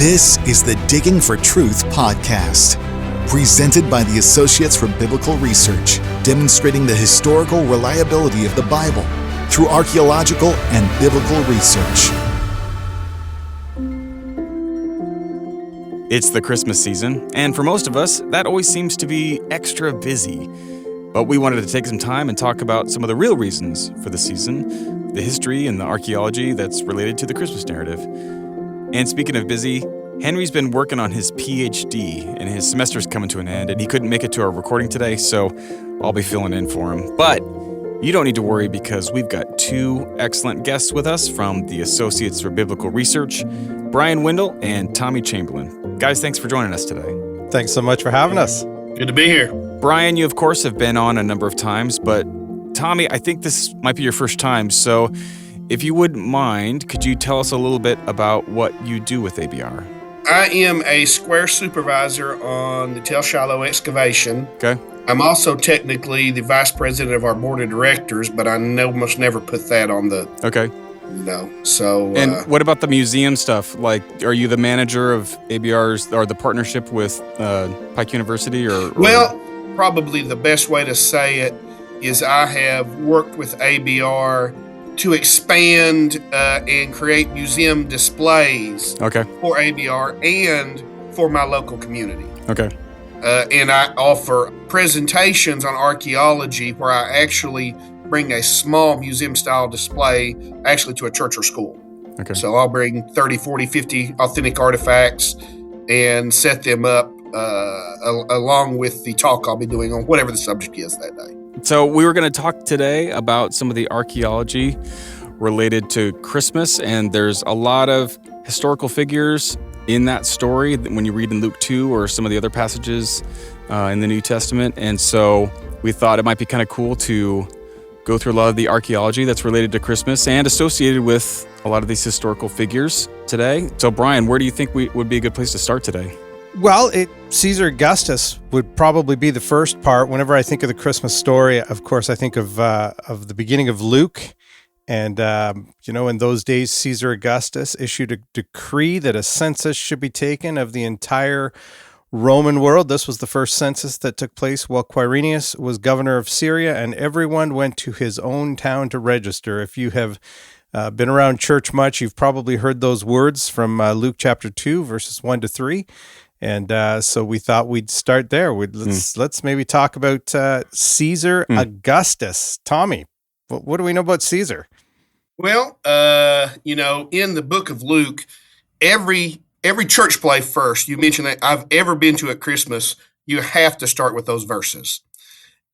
This is the Digging for Truth podcast, presented by the Associates for Biblical Research, demonstrating the historical reliability of the Bible through archaeological and biblical research. It's the Christmas season, and for most of us, that always seems to be extra busy. But we wanted to take some time and talk about some of the real reasons for the season, the history and the archaeology that's related to the Christmas narrative. And speaking of busy, Henry's been working on his PhD, and his semester's coming to an end, and he couldn't make it to our recording today, so I'll be filling in for him. But you don't need to worry, because we've got two excellent guests with us from the Associates for Biblical Research, Bryan Windle and Tommy Chamberlin. Guys, thanks for joining us today. Thanks so much for having us. Good to be here. Bryan, you of course have been on a number of times, but Tommy, I think this might be your first time, so if you wouldn't mind, could you tell us a little bit about what you do with ABR? I am a square supervisor on the Tel Shiloh excavation. Okay. I'm also technically the vice president of our board of directors, but I almost never put that on the... Okay. No. So. And what about the museum stuff? Like, are you the manager of ABR's or the partnership with Pike University or? Well, probably the best way to say it is I have worked with ABR to expand and create museum displays for ABR and for my local community. Okay. And I offer presentations on archaeology where I actually bring a small museum-style display actually to a church or school. Okay. So I'll bring 30, 40, 50 authentic artifacts and set them up along with the talk I'll be doing on whatever the subject is that day. So we were going to talk today about some of the archaeology related to Christmas, and there's a lot of historical figures in that story when you read in Luke 2 or some of the other passages in the New Testament. And so we thought it might be kind of cool to go through a lot of the archaeology that's related to Christmas and associated with a lot of these historical figures today. So Bryan, where do you think would be a good place to start today? Well, Caesar Augustus would probably be the first part. Whenever I think of the Christmas story, of course, I think of the beginning of Luke. And, in those days, Caesar Augustus issued a decree that a census should be taken of the entire Roman world. This was the first census that took place while Quirinius was governor of Syria, and everyone went to his own town to register. If you have been around church much, you've probably heard those words from Luke chapter 2, verses 1 to 3. And so we thought we'd start there. Let's maybe talk about Caesar Augustus. Tommy, what do we know about Caesar? Well, in the book of Luke, every church play first, you mentioned that I've ever been to at Christmas, you have to start with those verses.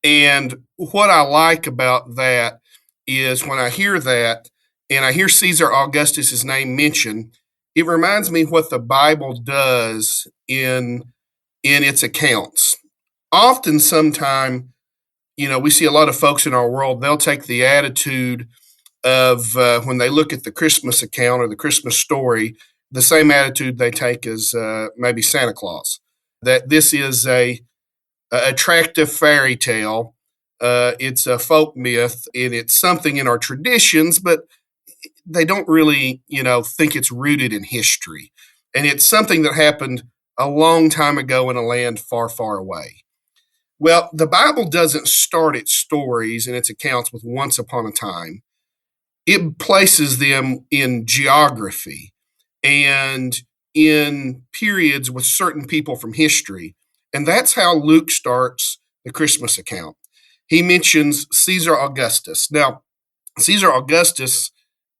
And what I like about that is when I hear that and I hear Caesar Augustus's name mentioned, it reminds me what the Bible does in its accounts. Often, sometime, we see a lot of folks in our world, they'll take the attitude of when they look at the Christmas account or the Christmas story, the same attitude they take as maybe Santa Claus, that this is a attractive fairy tale. It's a folk myth, and it's something in our traditions, but they don't really, think it's rooted in history. And it's something that happened a long time ago in a land far, far away. Well, the Bible doesn't start its stories and its accounts with once upon a time. It places them in geography and in periods with certain people from history. And that's how Luke starts the Christmas account. He mentions Caesar Augustus. Now, Caesar Augustus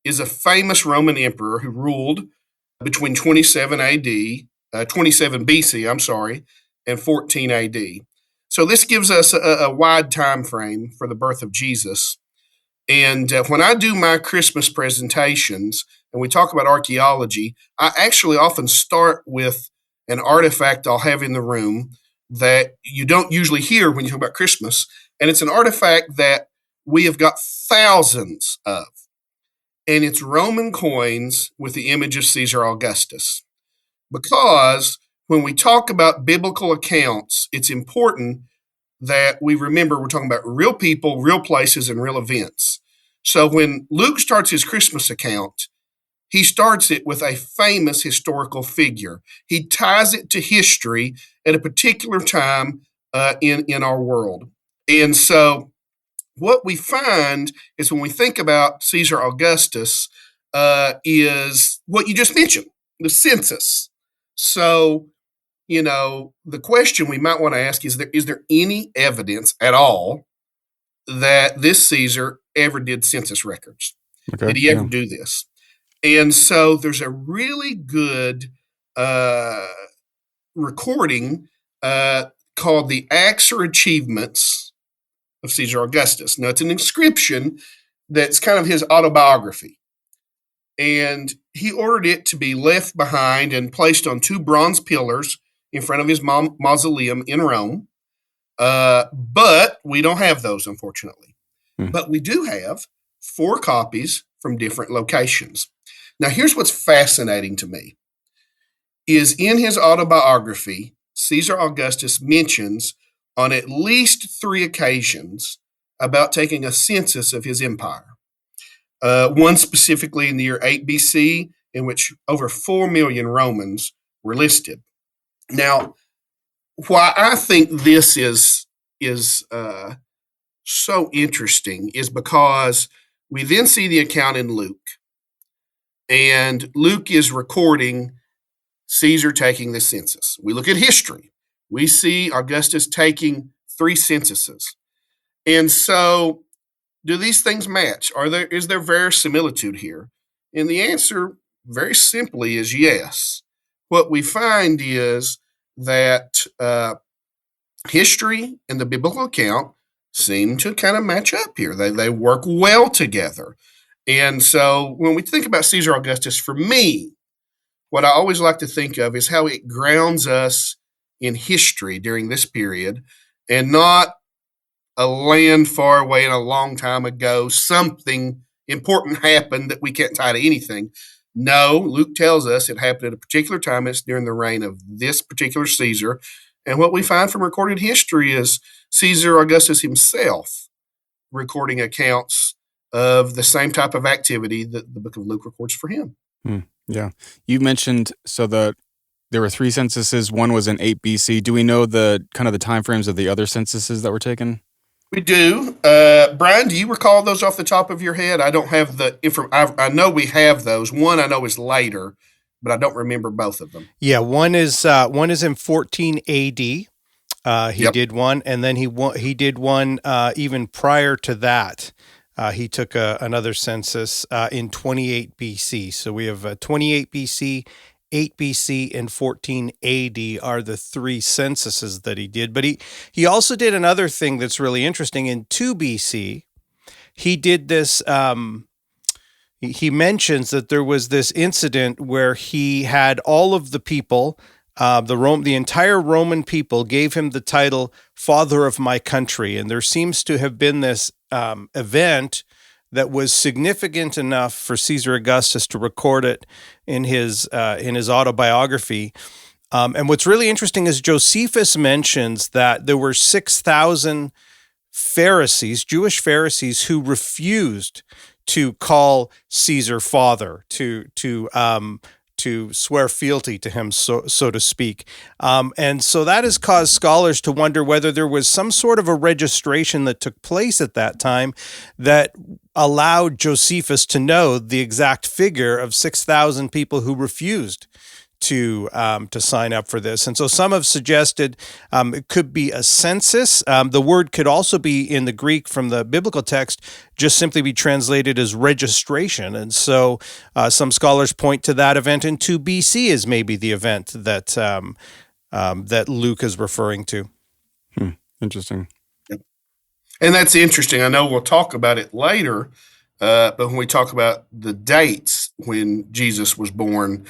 is a famous Roman emperor who ruled between 27 BC, and 14 AD. So this gives us a wide time frame for the birth of Jesus. And when I do my Christmas presentations and we talk about archaeology, I actually often start with an artifact I'll have in the room that you don't usually hear when you talk about Christmas. And it's an artifact that we have got thousands of. And it's Roman coins with the image of Caesar Augustus. Because when we talk about biblical accounts, it's important that we remember we're talking about real people, real places, and real events. So when Luke starts his Christmas account, he starts it with a famous historical figure. He ties it to history at a particular time in our world. And so what we find is when we think about Caesar Augustus is what you just mentioned, the census. So, the question we might want to ask is there any evidence at all that this Caesar ever did census records? Okay, did he ever do this? And so there's a really good recording called the Acts or Achievements of Caesar Augustus. Now, it's an inscription that's kind of his autobiography. And he ordered it to be left behind and placed on 2 bronze pillars in front of his mausoleum in Rome. But we don't have those, unfortunately. But we do have 4 copies from different locations. Now, here's what's fascinating to me, is in his autobiography, Caesar Augustus mentions on at least 3 occasions about taking a census of his empire. One specifically in the year 8 BC, in which over 4 million Romans were listed. Now, why I think this is so interesting is because we then see the account in Luke. And Luke is recording Caesar taking the census. We look at history. We see Augustus taking 3 censuses. And so, do these things match? Is there verisimilitude here? And the answer, very simply, is yes. What we find is that history and the biblical account seem to kind of match up here. They work well together. And so when we think about Caesar Augustus, for me, what I always like to think of is how it grounds us in history during this period, and not a land far away and a long time ago, something important happened that we can't tie to anything. No, Luke tells us it happened at a particular time. It's during the reign of this particular Caesar. And what we find from recorded history is Caesar Augustus himself recording accounts of the same type of activity that the book of Luke records for him. Yeah. You mentioned there were 3 censuses. One was in 8 BC. Do we know the kind of the time frames of the other censuses that were taken? We do. Bryan, do you recall those off the top of your head? I don't have the information. I know we have those. One I know is later, but I don't remember both of them. Yeah, one is in 14 AD. He did one, and then he did one even prior to that. He took another census in 28 BC. So we have 28 BC, 8 BC, and 14 AD are the 3 censuses that he did. But he also did another thing that's really interesting. In 2 BC, he did this. He mentions that there was this incident where he had all of the people, the entire Roman people, gave him the title "Father of my country," and there seems to have been this event that was significant enough for Caesar Augustus to record it in his autobiography. And what's really interesting is Josephus mentions that there were 6,000 Pharisees, Jewish Pharisees, who refused to call Caesar father, to swear fealty to him, so to speak. And so that has caused scholars to wonder whether there was some sort of a registration that took place at that time that allowed Josephus to know the exact figure of 6,000 people who refused to sign up for this. And so some have suggested it could be a census. The word could also be, in the Greek from the biblical text, just simply be translated as registration. And so some scholars point to that event in 2 BC as maybe the event that that Luke is referring to. Interesting. And that's interesting. I know we'll talk about it later, but when we talk about the dates when Jesus was born,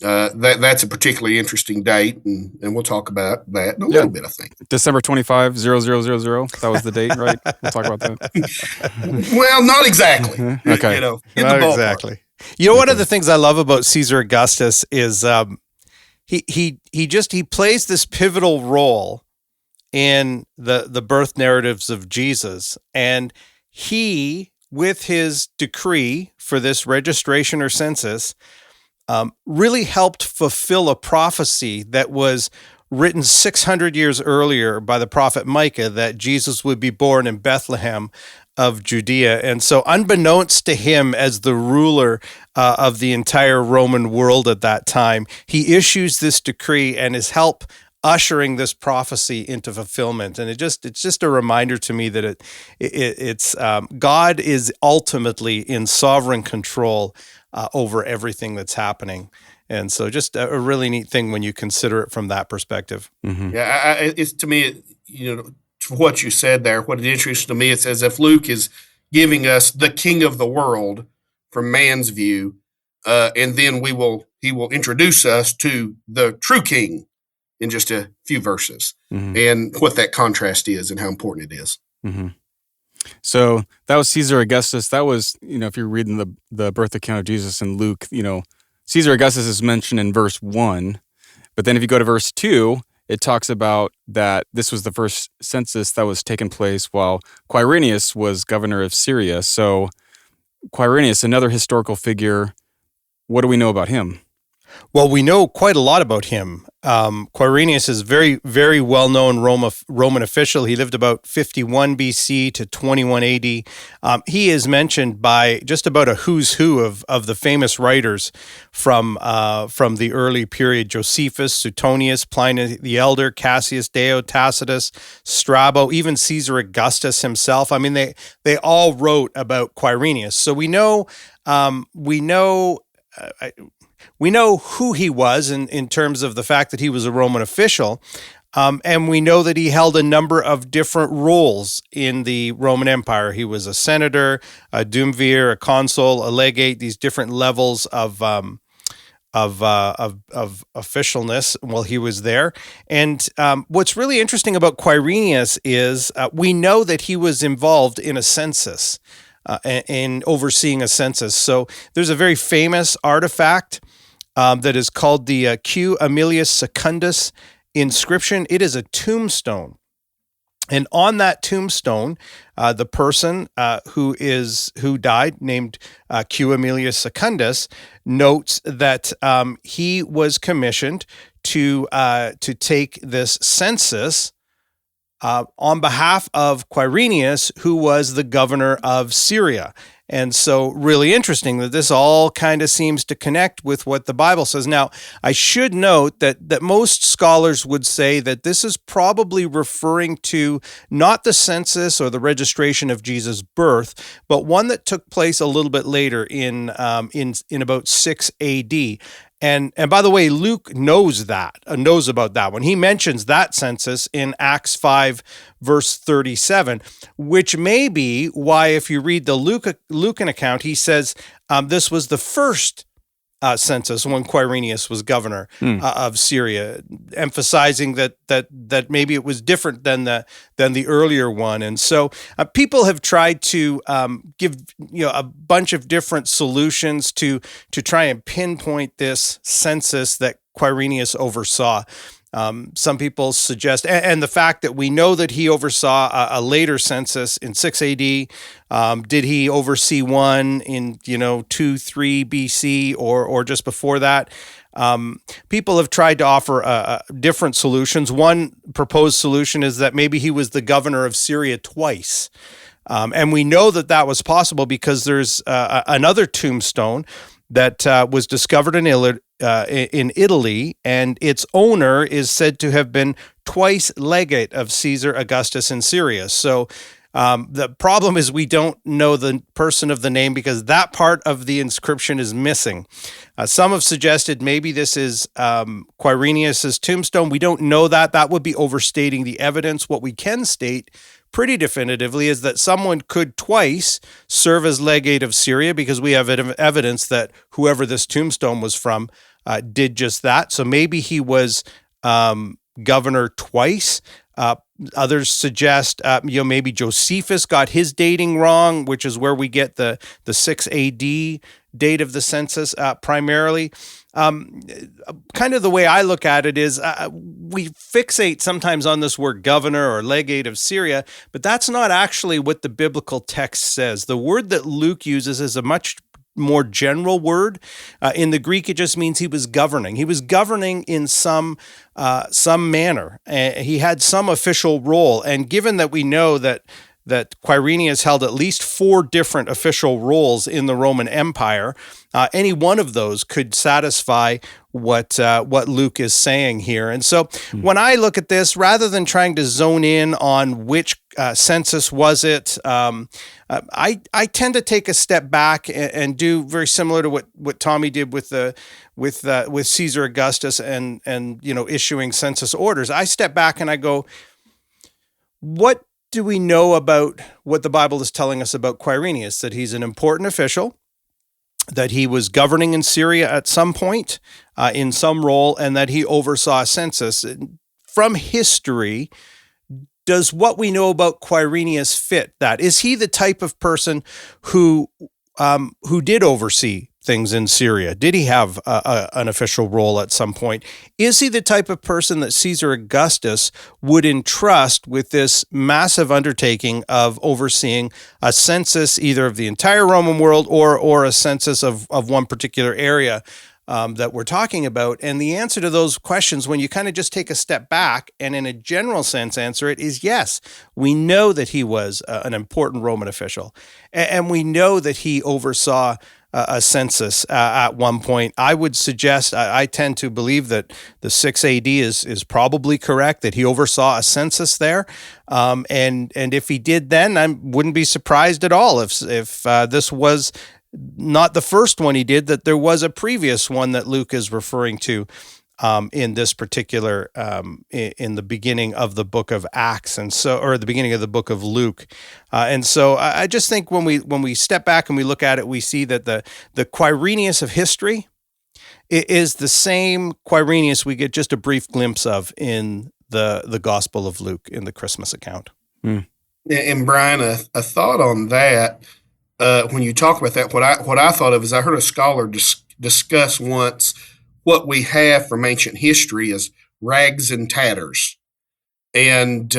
that's a particularly interesting date, and we'll talk about that in a little bit, I think. December 25, 0000. That was the date, right? We'll talk about that. Well, not exactly. Okay. In Not the ballpark. exactly. One of the things I love about Caesar Augustus is he plays this pivotal role in the birth narratives of Jesus, and he with his decree for this registration or census, really helped fulfill a prophecy that was written 600 years earlier by the prophet Micah, that Jesus would be born in Bethlehem of Judea. And so unbeknownst to him as the ruler of the entire Roman world at that time, he issues this decree and his help ushering this prophecy into fulfillment. And it's just a reminder to me that it's God is ultimately in sovereign control over everything that's happening. And so just a really neat thing when you consider it from that perspective. Mm-hmm. Yeah, it's to me, for what you said there, what it interests to me, it's as if Luke is giving us the king of the world from man's view, and then he will introduce us to the true king in just a few verses, mm-hmm. and what that contrast is and how important it is. Mm-hmm. So that was Caesar Augustus. That was, if you're reading the birth account of Jesus in Luke, Caesar Augustus is mentioned in verse 1, but then if you go to verse 2, it talks about that this was the first census that was taking place while Quirinius was governor of Syria. So Quirinius, another historical figure, what do we know about him? Well, we know quite a lot about him. Quirinius is very, very well-known Roman official. He lived about 51 BC to 21 AD. He is mentioned by just about a who's who of the famous writers from the early period: Josephus, Suetonius, Pliny the Elder, Cassius Dio, Tacitus, Strabo, even Caesar Augustus himself. I mean, they all wrote about Quirinius. So we know who he was in terms of the fact that he was a Roman official, and we know that he held a number of different roles in the Roman Empire. He was a senator, a duumvir, a consul, a legate, these different levels of officialness while he was there. And what's really interesting about Quirinius is we know that he was involved in a census, in overseeing a census. So there's a very famous artifact that is called the Q. Aemilius Secundus inscription. It is a tombstone. And on that tombstone, the person who died, named Q. Aemilius Secundus, notes that he was commissioned to take this census on behalf of Quirinius, who was the governor of Syria. And so really interesting that this all kind of seems to connect with what the Bible says. Now, I should note that most scholars would say that this is probably referring to not the census or the registration of Jesus' birth, but one that took place a little bit later in about 6 AD. And by the way, Luke knows about that one. He mentions that census in Acts 5, verse 37, which may be why, if you read the Lucan account, he says this was the first census when Quirinius was governor of Syria, emphasizing that maybe it was different than the earlier one. And so people have tried to give a bunch of different solutions to try and pinpoint this census that Quirinius oversaw. Some people suggest, and the fact that we know that he oversaw a later census in 6 AD. Did he oversee one in 2-3 BC or just before that? People have tried to offer different solutions. One proposed solution is that maybe he was the governor of Syria twice. And we know that was possible because there's another tombstone that was discovered in Italy, and its owner is said to have been twice legate of Caesar Augustus in Syria. So the problem is we don't know the person of the name because that part of the inscription is missing. Some have suggested maybe this is Quirinius's tombstone. We don't know that. That would be overstating the evidence. What we can state pretty definitively is that someone could twice serve as legate of Syria, because we have evidence that whoever this tombstone was from did just that. So maybe he was governor twice. Others suggest maybe Josephus got his dating wrong, which is where we get the 6 AD date of the census primarily. kind of the way I look at it is we fixate sometimes on this word governor or legate of Syria, but that's not actually what the biblical text says. The word that Luke uses is a much more general word. In the Greek, it just means he was governing. He was governing in some manner. He had some official role. And given that we know that Quirinius held at least 4 different official roles in the Roman Empire, any one of those could satisfy what Luke is saying here. And so when I look at this, rather than trying to zone in on which census was it, I tend to take a step back and do very similar to what Tommy did with Caesar Augustus and issuing census orders. I step back and I go, what do we know about what the Bible is telling us about Quirinius? That he's an important official, that he was governing in Syria at some point in some role, and that he oversaw a census. From history, does what we know about Quirinius fit that? Is he the type of person who did oversee things in Syria? Did he have an official role at some point? Is he the type of person that Caesar Augustus would entrust with this massive undertaking of overseeing a census, either of the entire Roman world or a census of one particular area that we're talking about? And the answer to those questions, when you kind of just take a step back and in a general sense answer it, is yes. We know that he was an important Roman official, and we know that he oversaw a census at one point. I would suggest, I tend to believe that the 6 AD is probably correct, that he oversaw a census there. And if he did then, I wouldn't be surprised at all if this was not the first one he did, that there was a previous one that Luke is referring to in this particular, in the beginning of the book of Acts, or the beginning of the book of Luke. And so I just think when we step back and we look at it, we see that the Quirinius of history is the same Quirinius we get just a brief glimpse of in the Gospel of Luke in the Christmas account. And Brian, a thought on that. When you talk about that, what I thought of is I heard a scholar discuss once what we have from ancient history as rags and tatters. And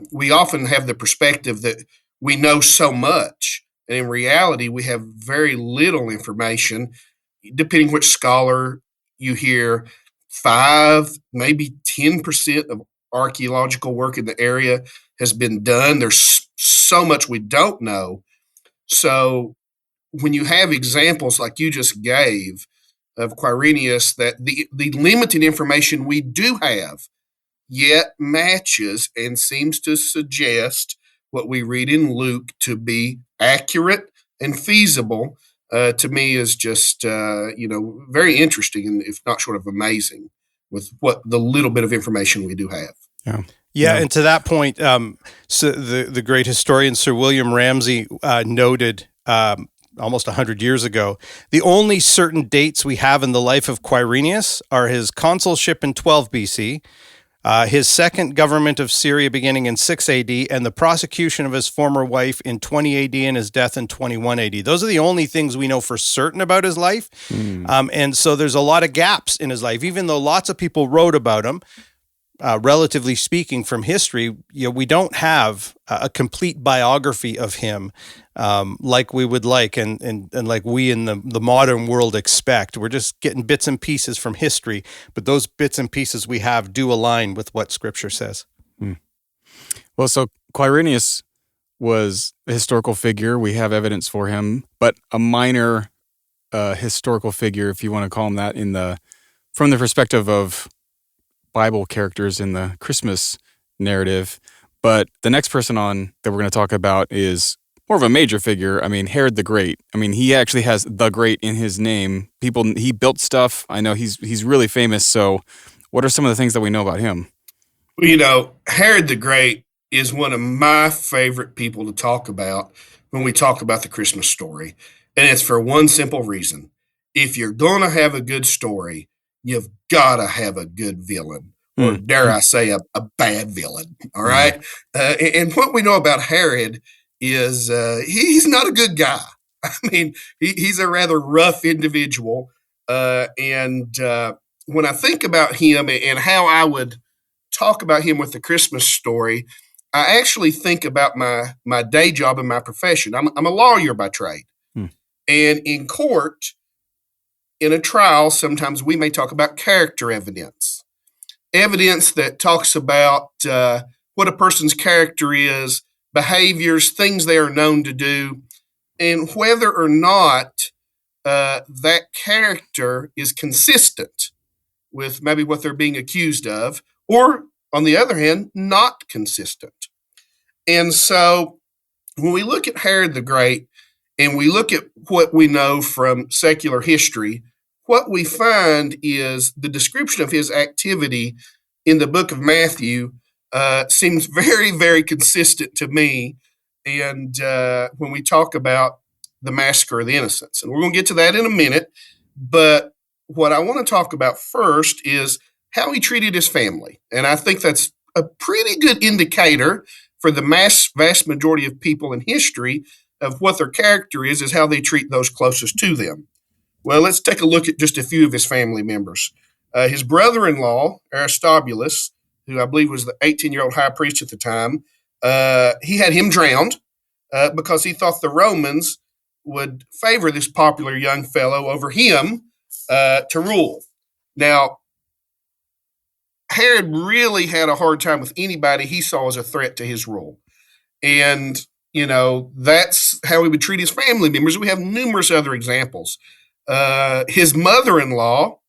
we often have the perspective that we know so much. And in reality, we have very little information. Depending which scholar you hear, 5, maybe 10% of archaeological work in the area has been done. There's so much we don't know. So when you have examples like you just gave of Quirinius, that the limited information we do have yet matches and seems to suggest what we read in Luke to be accurate and feasible, to me is just, very interesting, and if not short of amazing, with what the little bit of information we do have. Yeah, and to that point, so the great historian Sir William Ramsay noted almost 100 years ago, the only certain dates we have in the life of Quirinius are his consulship in 12 BC, his second government of Syria beginning in 6 AD, and the prosecution of his former wife in 20 AD and his death in 21 AD. Those are the only things we know for certain about his life. And so there's a lot of gaps in his life, even though lots of people wrote about him. Relatively speaking, from history, we don't have a complete biography of him like we would like, and like we in the modern world expect. We're just getting bits and pieces from history, but those bits and pieces we have do align with what Scripture says. Well, so Quirinius was a historical figure. We have evidence for him, but a minor historical figure, if you want to call him that, from the perspective of Bible characters in the Christmas narrative. But the next person on that we're going to talk about is more of a major figure. I mean, Herod the Great. I mean, he actually has the Great in his name. He built stuff. I know he's really famous. So what are some of the things that we know about him? Herod the Great is one of my favorite people to talk about when we talk about the Christmas story. And it's for one simple reason. If you're going to have a good story, you've got to have a good villain, or dare I say a bad villain, all right? And what we know about Herod is he's not a good guy. I mean, he's a rather rough individual. And when I think about him and how I would talk about him with the Christmas story, I actually think about my day job and my profession. I'm a lawyer by trade. Hmm. And in court, in a trial, sometimes we may talk about character evidence, evidence that talks about what a person's character is, behaviors, things they are known to do, and whether or not that character is consistent with maybe what they're being accused of, or on the other hand, not consistent. And so when we look at Herod the Great and we look at what we know from secular history, what we find is the description of his activity in the book of Matthew seems very, very consistent to me. And when we talk about the massacre of the innocents, and we're going to get to that in a minute, but what I want to talk about first is how he treated his family. And I think that's a pretty good indicator for the vast majority of people in history of what their character is how they treat those closest to them. Well, let's take a look at just a few of his family members. His brother-in-law, Aristobulus, who I believe was the 18-year-old high priest at the time, he had him drowned because he thought the Romans would favor this popular young fellow over him to rule. Now, Herod really had a hard time with anybody he saw as a threat to his rule. And, that's how he would treat his family members. We have numerous other examples. His mother-in-law,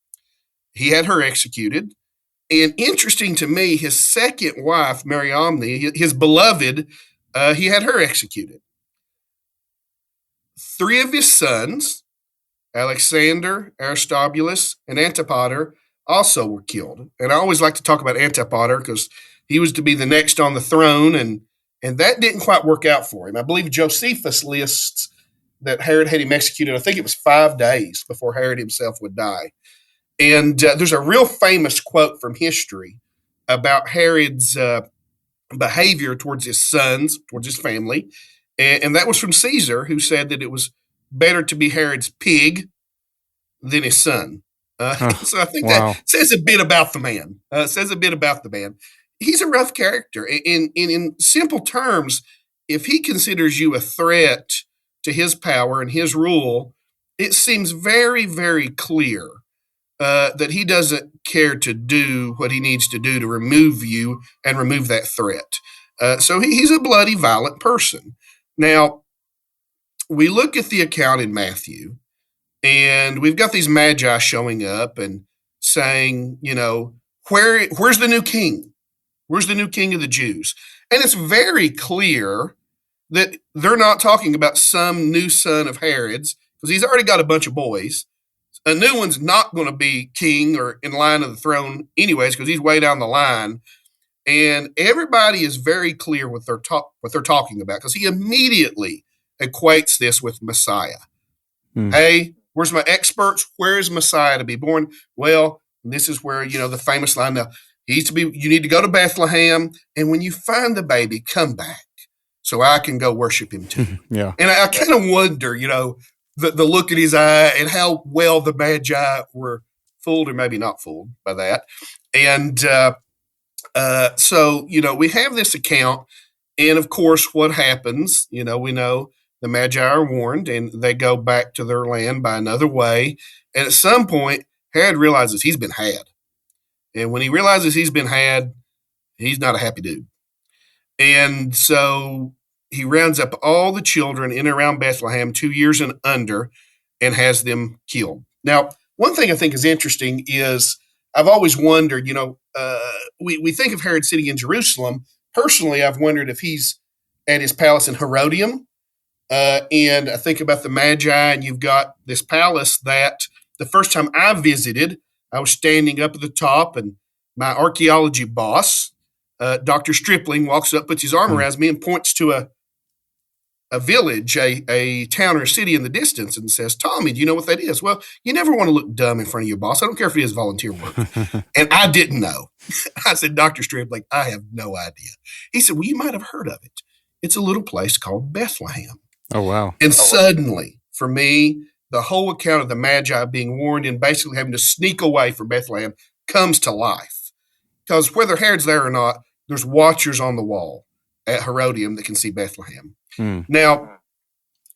he had her executed. And interesting to me, his second wife, Mariamne, his beloved, he had her executed. 3 of his sons, Alexander, Aristobulus, and Antipater, also were killed. And I always like to talk about Antipater because he was to be the next on the throne, and that didn't quite work out for him. I believe Josephus lists that Herod had him executed, I think it was 5 days before Herod himself would die. And there's a real famous quote from history about Herod's behavior towards his sons, towards his family, and that was from Caesar, who said that it was better to be Herod's pig than his son. So I think that says a bit about the man. He's a rough character. In simple terms, if he considers you a threat to his power and his rule, it seems very, very clear that he doesn't care to do what he needs to do to remove you and remove that threat. So he's a bloody, violent person. Now, we look at the account in Matthew, and we've got these Magi showing up and saying, where's the new king? Where's the new king of the Jews? And it's very clear that they're not talking about some new son of Herod's, because he's already got a bunch of boys. A new one's not going to be king or in line of the throne anyways, because he's way down the line. And everybody is very clear what they're talking about, because he immediately equates this with Messiah. Hey, where's my experts? Where is Messiah to be born? Well, this is where, the famous line now, you need to go to Bethlehem, and when you find the baby, come back so I can go worship him too. Yeah. And I kind of wonder, the look in his eye and how well the Magi were fooled or maybe not fooled by that. And so, we have this account, and of course what happens, we know the Magi are warned and they go back to their land by another way. And at some point, Herod realizes he's been had. And when he realizes he's been had, he's not a happy dude. And so he rounds up all the children in and around Bethlehem, 2 years and under, and has them killed. Now, one thing I think is interesting is I've always wondered, we think of Herod sitting in Jerusalem. Personally, I've wondered if he's at his palace in Herodium. And I think about the Magi, and you've got this palace that the first time I visited, I was standing up at the top, and my archaeology boss, Dr. Stripling, walks up, puts his arm around me, and points to a village, a town or a city in the distance, and says, "Tommy, do you know what that is?" Well, you never want to look dumb in front of your boss. I don't care if it is volunteer work. And I didn't know. I said, "Dr. Stripling, I have no idea." He said, "Well, you might have heard of it. It's a little place called Bethlehem." Oh, wow. And suddenly, for me, the whole account of the Magi being warned and basically having to sneak away from Bethlehem comes to life. Because whether Herod's there or not, there's watchers on the wall at Herodium that can see Bethlehem. Now,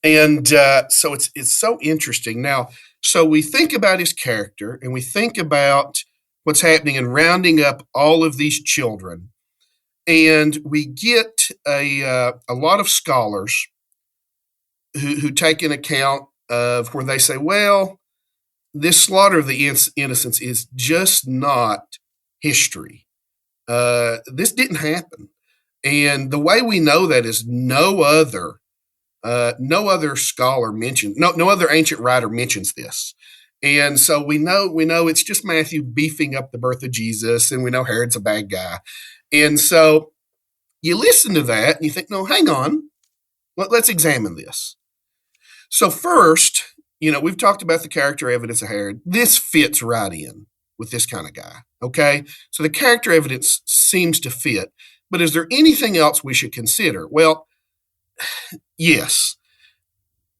and so it's so interesting. Now, so we think about his character and we think about what's happening and rounding up all of these children. And we get a lot of scholars who take an account of where they say, well, this slaughter of the innocents is just not history. This didn't happen. And the way we know that is no other scholar mentioned, no other ancient writer mentions this. And so we know it's just Matthew beefing up the birth of Jesus, and we know Herod's a bad guy. And so you listen to that and you think, no, hang on, let's examine this. So first, we've talked about the character evidence of Herod. This fits right in with this kind of guy, okay? So the character evidence seems to fit, but is there anything else we should consider? Well, yes.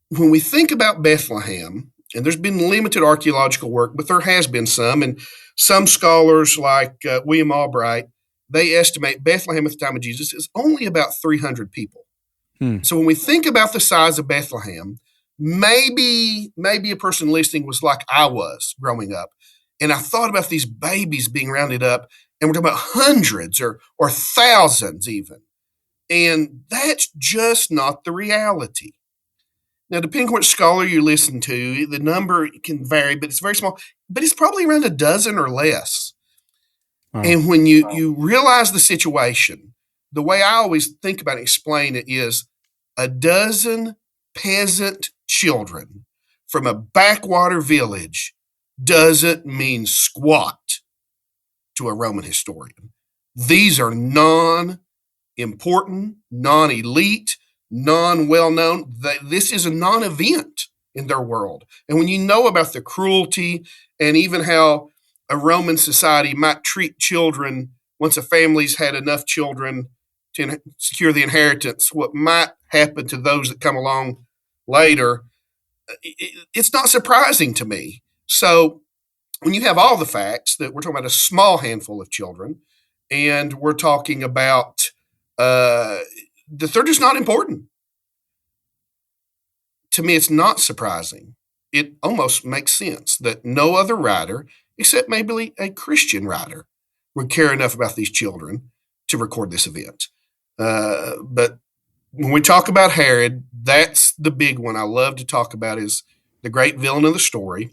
When we think about Bethlehem, and there's been limited archaeological work, but there has been some, and some scholars like William Albright, they estimate Bethlehem at the time of Jesus is only about 300 people. So when we think about the size of Bethlehem, maybe a person listening was like I was growing up, and I thought about these babies being rounded up, and we're talking about hundreds or thousands even. And that's just not the reality. Now, depending on which scholar you listen to, the number can vary, but it's very small. But it's probably around a dozen or less. Wow. And when you realize the situation, the way I always think about it, explain it is a dozen peasant children from a backwater village doesn't mean squat to a Roman historian. These are non-important, non-elite, non-well-known. This is a non-event in their world. And when you know about the cruelty and even how a Roman society might treat children once a family's had enough children to secure the inheritance, what might happen to those that come along later, it's not surprising to me. So when you have all the facts that we're talking about a small handful of children, and we're talking about that they're just not important. To me, it's not surprising. It almost makes sense that no other writer, except maybe a Christian writer, would care enough about these children to record this event. But when we talk about Herod, that's the big one I love to talk about, is the great villain of the story.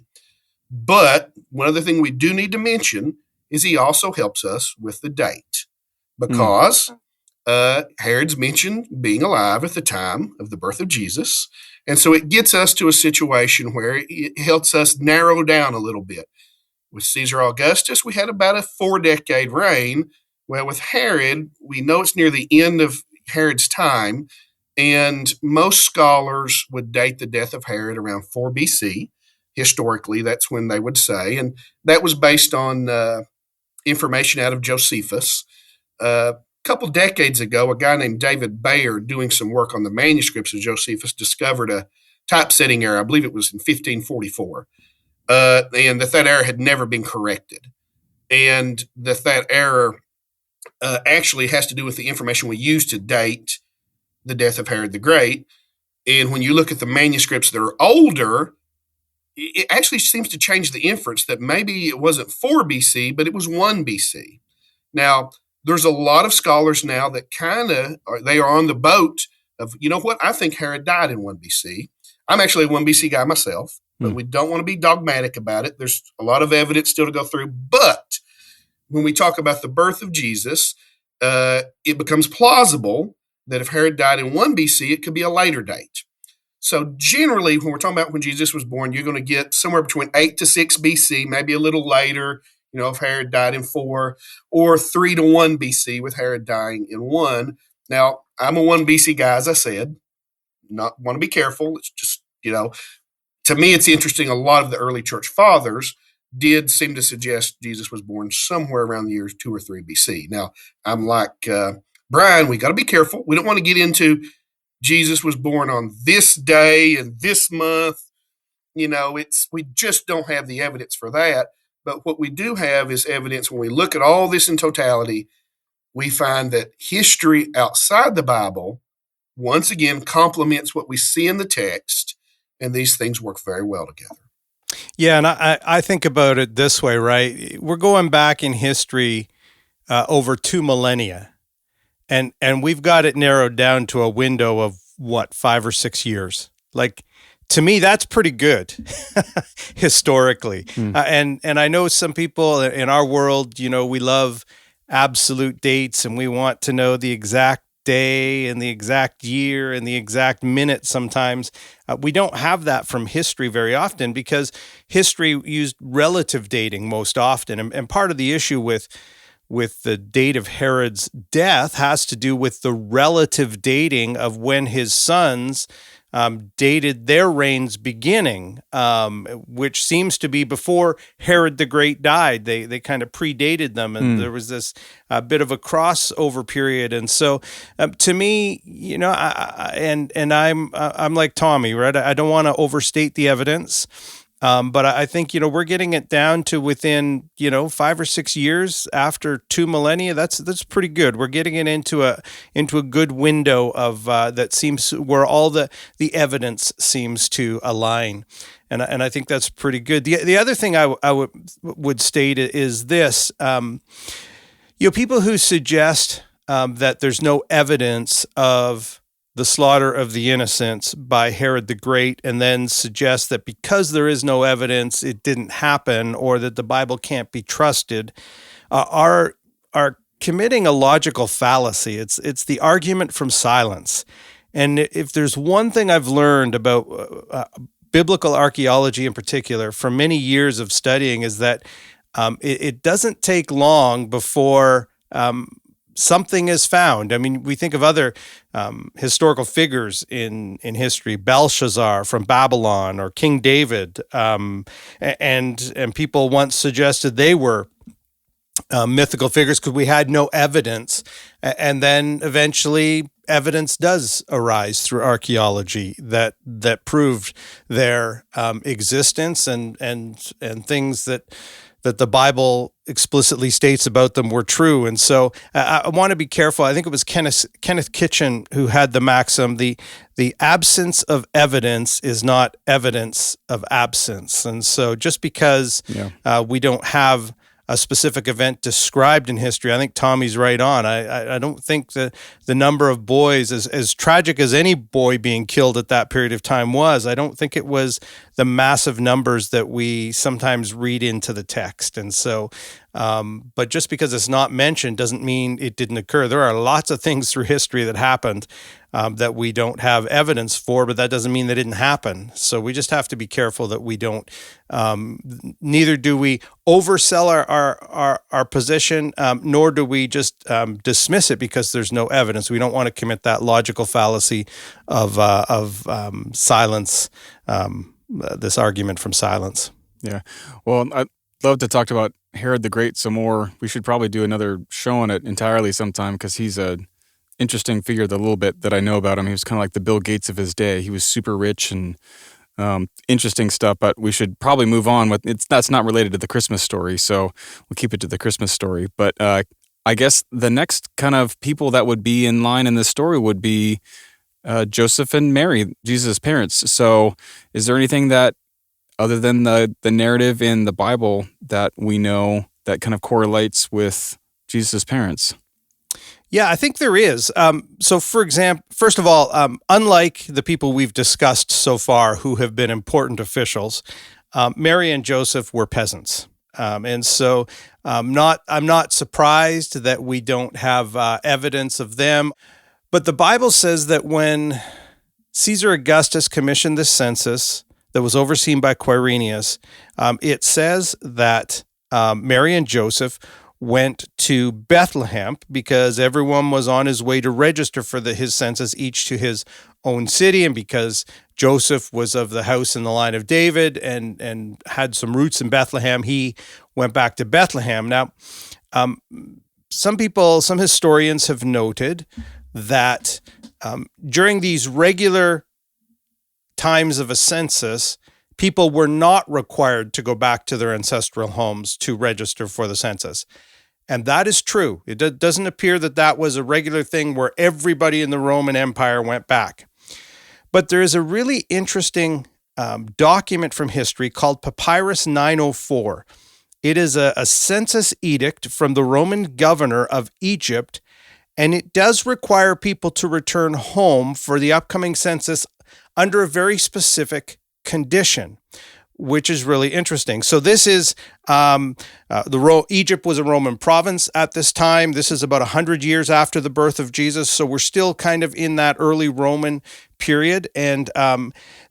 But one other thing we do need to mention is he also helps us with the date, because Herod's mentioned being alive at the time of the birth of Jesus. And so it gets us to a situation where it helps us narrow down a little bit. With Caesar Augustus, we had about a 4-decade reign. Well, with Herod, we know it's near the end of Herod's time, and most scholars would date the death of Herod around 4 BC. Historically, that's when they would say, and that was based on information out of Josephus. A couple decades ago, a guy named David Bayer, doing some work on the manuscripts of Josephus, discovered a typesetting error. I believe it was in 1544, and that error had never been corrected, and that error actually has to do with the information we use to date the death of Herod the Great. And when you look at the manuscripts that are older, it actually seems to change the inference that maybe it wasn't 4 BC, but it was 1 BC. Now, there's a lot of scholars now that they are on the boat of, you know what, I think Herod died in 1 BC. I'm actually a 1 BC guy myself, but we don't want to be dogmatic about it. There's a lot of evidence still to go through. But when we talk about the birth of Jesus, it becomes plausible that if Herod died in 1 BC, it could be a later date. So generally, when we're talking about when Jesus was born, you're going to get somewhere between 8 to 6 BC, maybe a little later, if Herod died in 4, or 3 to 1 BC with Herod dying in 1. Now, I'm a 1 BC guy, as I said. Not want to be careful. It's just, to me, it's interesting. A lot of the early church fathers did seem to suggest Jesus was born somewhere around the years 2 or 3 BC. Now, I'm like, Bryan, we got to be careful. We don't want to get into Jesus was born on this day and this month. we just don't have the evidence for that. But what we do have is evidence when we look at all this in totality, we find that history outside the Bible, once again, complements what we see in the text, and these things work very well together. Yeah, and I think about it this way, right? We're going back in history over 2 millennia, and we've got it narrowed down to a window of, 5 or 6 years. Like, to me, that's pretty good historically. And I know some people in our world, we love absolute dates, and we want to know the exact day and the exact year and the exact minute sometimes. We don't have that from history very often because history used relative dating most often. And part of the issue with the date of Herod's death has to do with the relative dating of when his sons dated their reigns beginning, which seems to be before Herod the Great died. They kind of predated them, and there was this bit of a crossover period. And so, to me, I'm like Tommy, right? I don't want to overstate the evidence. But I think, we're getting it down to within, 5 or 6 years after 2 millennia. That's pretty good. We're getting it into a good window of that seems where all the evidence seems to align. And I think that's pretty good. The other thing I would state is this, people who suggest that there's no evidence of the slaughter of the innocents by Herod the Great, and then suggest that because there is no evidence, it didn't happen, or that the Bible can't be trusted, are committing a logical fallacy. It's the argument from silence. And if there's one thing I've learned about biblical archaeology in particular from many years of studying is that it doesn't take long before something is found. I mean, we think of other historical figures in history, Belshazzar from Babylon or King David, and people once suggested they were mythical figures because we had no evidence. And then eventually evidence does arise through archaeology that proved their existence and things that the Bible explicitly states about them were true. And so I want to be careful. I think it was Kenneth Kitchen who had the maxim, the absence of evidence is not evidence of absence. And so just because we don't have a specific event described in history, I think Tommy's right on. I don't think the number of boys, as tragic as any boy being killed at that period of time was, I don't think it was the massive numbers that we sometimes read into the text. And so, but just because it's not mentioned doesn't mean it didn't occur. There are lots of things through history that happened that we don't have evidence for, but that doesn't mean they didn't happen. So we just have to be careful that we don't, neither do we oversell our position, nor do we just dismiss it because there's no evidence. We don't want to commit that logical fallacy of silence, this argument from silence. Yeah. Well, I'd love to talk about Herod the Great some more. We should probably do another show on it entirely sometime because he's a interesting figure. The little bit that I know about him, he was kind of like the Bill Gates of his day. He was super rich and interesting stuff, but we should probably move on with that's not related to the Christmas story, so we'll keep it to the Christmas story. But I guess the next kind of people that would be in line in this story would be Joseph and Mary, Jesus' parents. So is there anything that, other than the narrative in the Bible, that we know that kind of correlates with Jesus' parents? Yeah, I think there is. So, for example, first of all, unlike the people we've discussed so far who have been important officials, Mary and Joseph were peasants. And so I'm not surprised that we don't have evidence of them. But the Bible says that when Caesar Augustus commissioned this census that was overseen by Quirinius, it says that Mary and Joseph went to Bethlehem because everyone was on his way to register for his census, each to his own city, and because Joseph was of the house and the line of David and had some roots in Bethlehem, he went back to Bethlehem. Now, some historians have noted that during these regular times of a census, people were not required to go back to their ancestral homes to register for the census. And that is true. It doesn't appear that that was a regular thing where everybody in the Roman Empire went back. But there is a really interesting document from history called Papyrus 904. It is a census edict from the Roman governor of Egypt, and it does require people to return home for the upcoming census under a very specific condition, which is really interesting. So this is Egypt was a Roman province at this time. This is about 100 years after the birth of Jesus. So we're still kind of in that early Roman period. And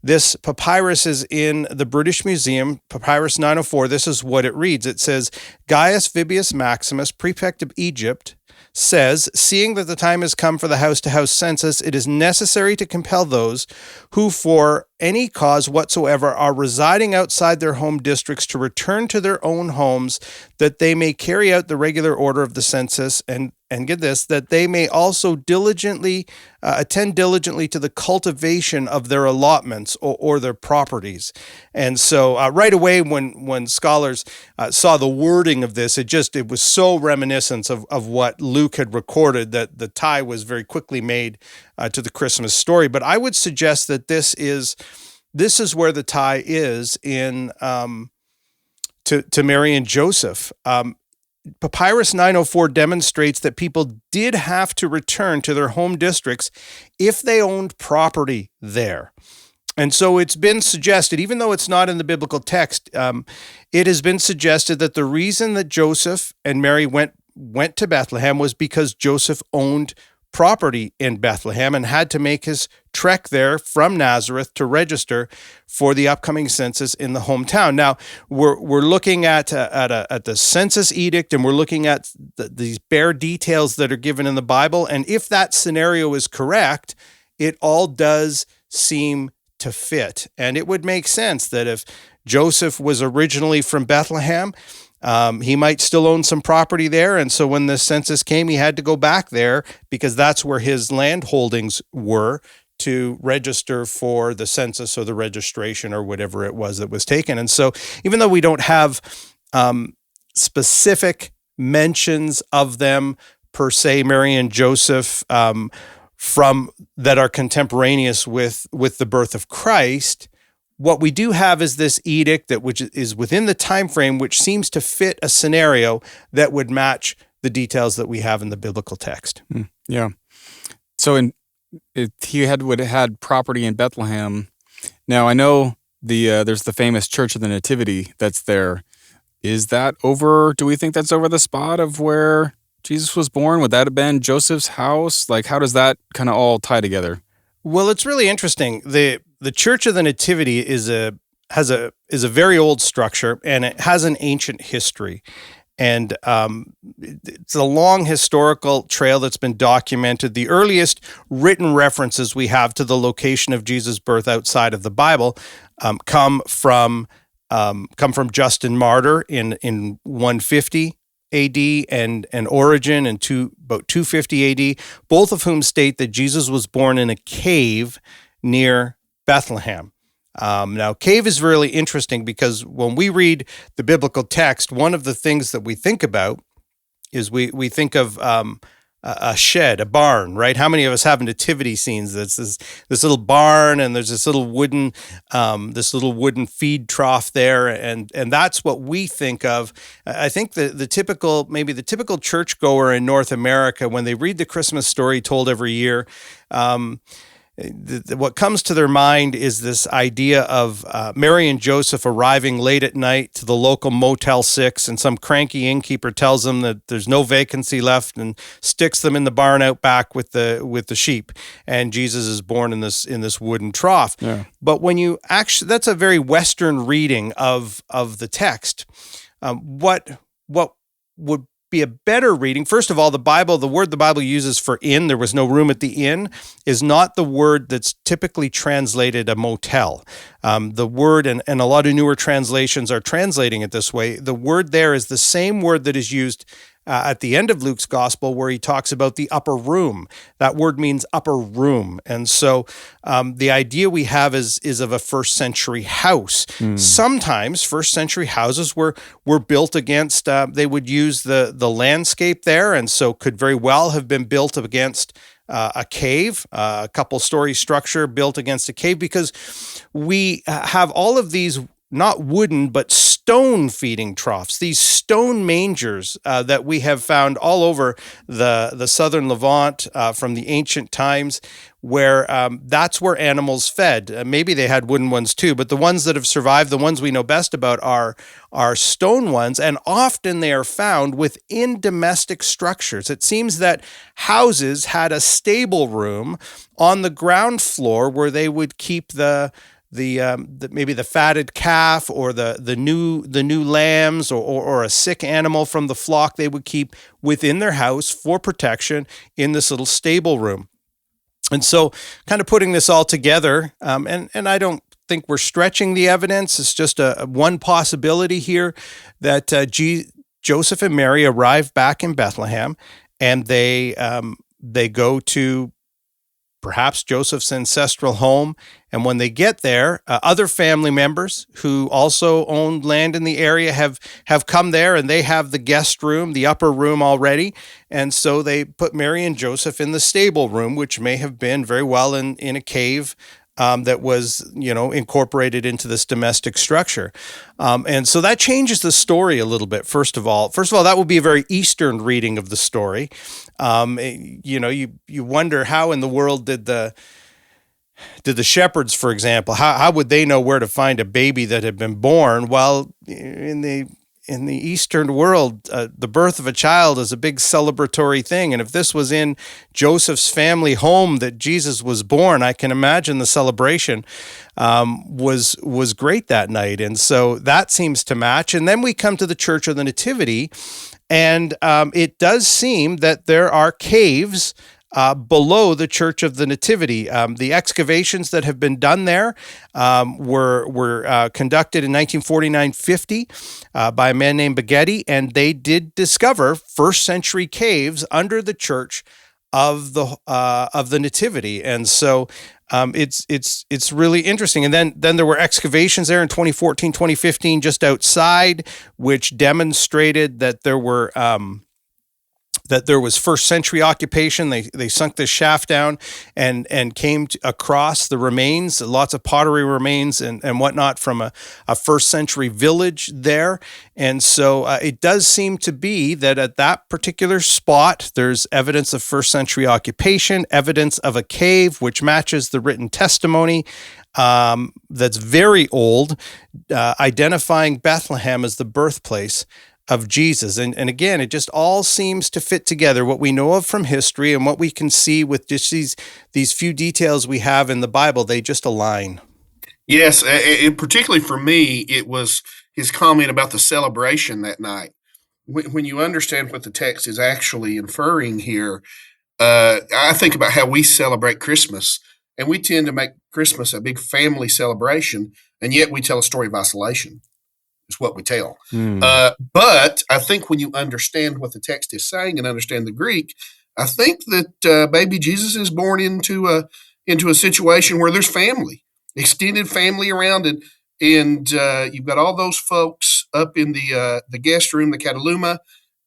this papyrus is in the British Museum, Papyrus 904. This is what it reads. It says, Gaius Vibius Maximus, prefect of Egypt, says, seeing that the time has come for the house-to-house census, it is necessary to compel those who for any cause whatsoever are residing outside their home districts to return to their own homes, that they may carry out the regular order of the census, and get this, that they may also diligently attend diligently to the cultivation of their allotments or their properties. And so right away when scholars saw the wording of this, it was so reminiscent of what Luke had recorded that the tie was very quickly made to the Christmas story. But I would suggest that this is where the tie is in to Mary and Joseph. Papyrus 904 demonstrates that people did have to return to their home districts if they owned property there. And so it's been suggested, even though it's not in the biblical text, it has been suggested that the reason that Joseph and Mary went to Bethlehem was because Joseph owned property in Bethlehem and had to make his trek there from Nazareth to register for the upcoming census in the hometown. Now, we're looking at the census edict, and we're looking at these bare details that are given in the Bible. And if that scenario is correct, it all does seem to fit. And it would make sense that if Joseph was originally from Bethlehem, he might still own some property there. And so when the census came, he had to go back there because that's where his land holdings were to register for the census or the registration or whatever it was that was taken. And so even though we don't have specific mentions of them per se, Mary and Joseph, from that are contemporaneous with the birth of Christ, what we do have is this edict which is within the time frame, which seems to fit a scenario that would match the details that we have in the biblical text. Yeah. So he would have had property in Bethlehem. Now I know there's the famous Church of the Nativity that's there. Is that over? Do we think that's over the spot of where Jesus was born? Would that have been Joseph's house? Like, how does that kind of all tie together? Well, it's really interesting. The Church of the Nativity is a very old structure, and it has an ancient history. And it's a long historical trail that's been documented. The earliest written references we have to the location of Jesus' birth outside of the Bible come from Justin Martyr in 150 A.D. and Origen in about 250 A.D., both of whom state that Jesus was born in a cave near Bethlehem. Now, cave is really interesting because when we read the biblical text, one of the things that we think about is we think of a shed, a barn, right? How many of us have nativity scenes? That's this little barn, and there's this little wooden feed trough there, and that's what we think of. I think the typical churchgoer in North America, when they read the Christmas story told every year, what comes to their mind is this idea of Mary and Joseph arriving late at night to the local Motel 6, and some cranky innkeeper tells them that there's no vacancy left and sticks them in the barn out back with the sheep, and Jesus is born in this wooden trough. Yeah. But when you actually, that's a very Western reading of the text. What would be a better reading? First of all, the word the Bible uses for inn, there was no room at the inn, is not the word that's typically translated a motel. The word, and a lot of newer translations are translating it this way, the word there is the same word that is used at the end of Luke's gospel where he talks about the upper room. That word means upper room. And so the idea we have is of a first century house. Sometimes first century houses were built against, they would use the landscape there, and so could very well have been built against a cave, a couple-story structure built against a cave, because we have all of these not wooden, but stone feeding troughs, these stone mangers that we have found all over the southern Levant from the ancient times, where that's where animals fed. Maybe they had wooden ones too, but the ones that have survived, the ones we know best about, are stone ones, and often they are found within domestic structures. It seems that houses had a stable room on the ground floor where they would keep maybe the fatted calf or the new lambs or a sick animal from the flock. They would keep within their house for protection in this little stable room. And so kind of putting this all together, and I don't think we're stretching the evidence. It's just one possibility here that Joseph and Mary arrive back in Bethlehem, and they go to perhaps Joseph's ancestral home. And when they get there, other family members who also owned land in the area have come there, and they have the guest room, the upper room already. And so they put Mary and Joseph in the stable room, which may have been very well in a cave that was, incorporated into this domestic structure. And so that changes the story a little bit. First of all, that would be a very Eastern reading of the story. You wonder how in the world did the shepherds, for example, how would they know where to find a baby that had been born? Well, in the Eastern world, the birth of a child is a big celebratory thing. And if this was in Joseph's family home that Jesus was born, I can imagine the celebration was great that night. And so that seems to match. And then we come to the Church of the Nativity, and it does seem that there are caves below the Church of the Nativity. The excavations that have been done there were conducted in 1949-50 by a man named Baghetti, and they did discover first century caves under the Church of the Nativity. And so it's really interesting. And then there were excavations there in 2014, 2015, just outside, which demonstrated that there was first century occupation. They sunk this shaft down and came across the remains, lots of pottery remains and whatnot from a first century village there. And so it does seem to be that at that particular spot, there's evidence of first century occupation, evidence of a cave, which matches the written testimony that's very old, identifying Bethlehem as the birthplace of Jesus. And again, it just all seems to fit together, what we know of from history and what we can see with just these few details we have in the Bible. They just align. Yes, particularly for me, it was his comment about the celebration that night. When you understand what the text is actually inferring here, I think about how we celebrate Christmas, and we tend to make Christmas a big family celebration, and yet we tell a story of isolation. Is what we tell. But I think when you understand what the text is saying and understand the Greek, I think that baby Jesus is born into a situation where there's family, extended family around, and you've got all those folks up in the guest room, the Cataluma,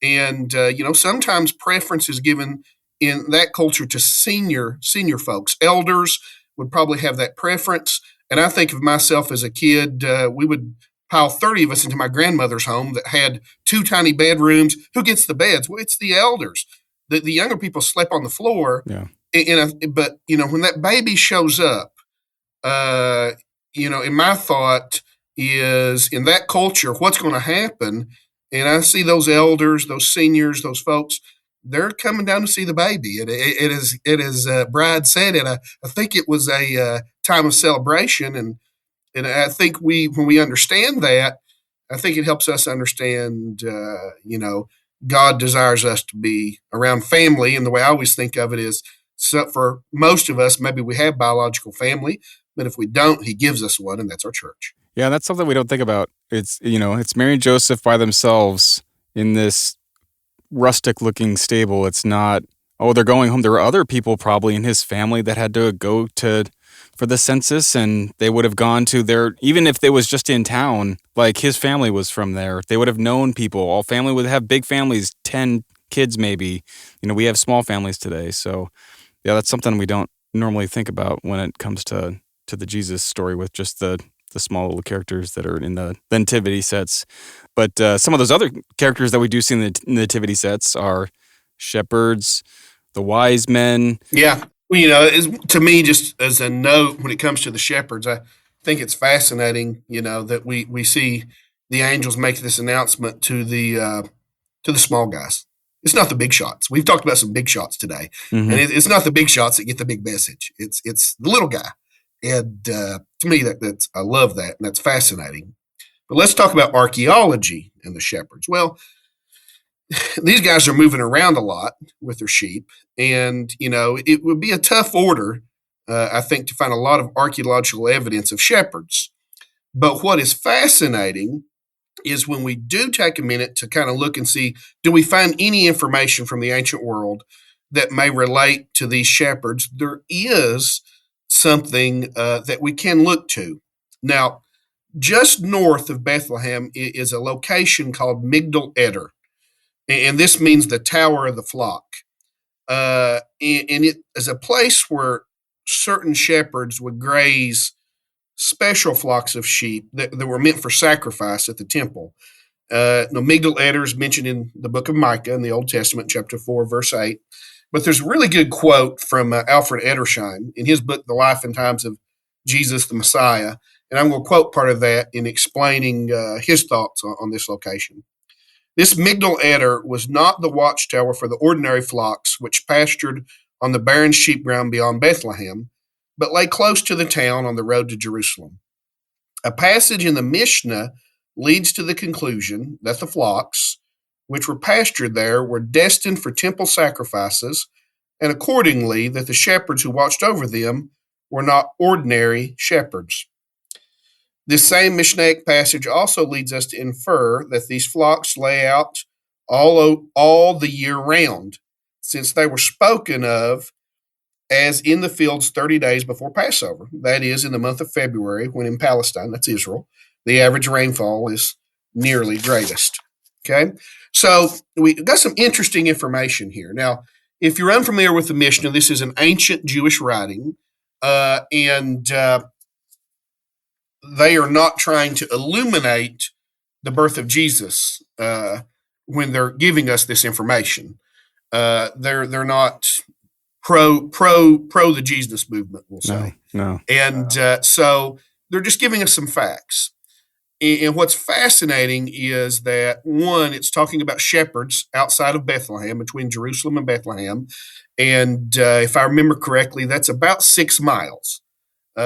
and sometimes preference is given in that culture to senior folks. Elders would probably have that preference, and I think of myself as a kid, we would pile 30 of us into my grandmother's home that had 2 tiny bedrooms. Who gets the beds? Well, it's the elders. The younger people slept on the floor. Yeah. But when that baby shows up, in my thought is in that culture, what's going to happen? And I see those elders, those seniors, those folks, they're coming down to see the baby. It is Brad said it. I think it was a time of celebration, and I think when we understand that, I think it helps us understand, God desires us to be around family. And the way I always think of it is, so for most of us, maybe we have biological family, but if we don't, he gives us one, and that's our church. Yeah, that's something we don't think about. It's Mary and Joseph by themselves in this rustic-looking stable. It's not, oh, they're going home. There were other people probably in his family that had to go for the census, and they would have gone to even if they was just in town, like his family was from there, they would have known people. All family would have big families, 10 kids maybe. We have small families today. So, yeah, that's something we don't normally think about when it comes to the Jesus story with just the small little characters that are in the nativity sets. But some of those other characters that we do see in the nativity sets are shepherds, the wise men. Yeah. Well, to me, just as a note, when it comes to the shepherds, I think it's fascinating, that we see the angels make this announcement to the small guys. It's not the big shots. We've talked about some big shots today, and it's not the big shots that get the big message. It's the little guy, and to me, that's I love that, and that's fascinating. But let's talk about archaeology and the shepherds. Well, these guys are moving around a lot with their sheep, and it would be a tough order, I think, to find a lot of archaeological evidence of shepherds. But what is fascinating is when we do take a minute to kind of look and see, do we find any information from the ancient world that may relate to these shepherds? There is something that we can look to. Now, just north of Bethlehem is a location called Migdal Eder, and this means the Tower of the Flock. And it is a place where certain shepherds would graze special flocks of sheep that were meant for sacrifice at the temple. Migdal Eder is mentioned in the book of Micah in the Old Testament, chapter 4, verse 8. But there's a really good quote from Alfred Edersheim in his book, The Life and Times of Jesus the Messiah. And I'm going to quote part of that in explaining his thoughts on this location. This Migdal Eder was not the watchtower for the ordinary flocks which pastured on the barren sheep ground beyond Bethlehem, but lay close to the town on the road to Jerusalem. A passage in the Mishnah leads to the conclusion that the flocks, which were pastured there, were destined for temple sacrifices, and accordingly that the shepherds who watched over them were not ordinary shepherds. This same Mishnaic passage also leads us to infer that these flocks lay out all the year round, since they were spoken of as in the fields 30 days before Passover. That is, in the month of February, when in Palestine, that's Israel, the average rainfall is nearly greatest. Okay, so we got some interesting information here. Now, if you're unfamiliar with the Mishnah, this is an ancient Jewish writing, and they are not trying to illuminate the birth of Jesus when they're giving us this information. They're not pro the Jesus movement, we'll say. No. And so they're just giving us some facts. And what's fascinating is that, one, it's talking about shepherds outside of Bethlehem, between Jerusalem and Bethlehem. And if I remember correctly, that's about 6 miles.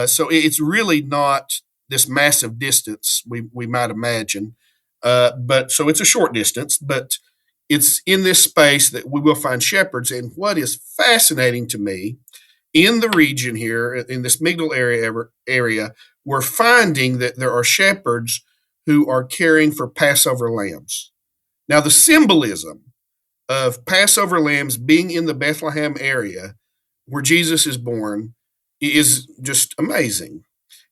So it's really not this massive distance we might imagine. But so it's a short distance, but it's in this space that we will find shepherds. And what is fascinating to me in the region here, in this Migdal area, we're finding that there are shepherds who are caring for Passover lambs. Now, the symbolism of Passover lambs being in the Bethlehem area where Jesus is born is just amazing.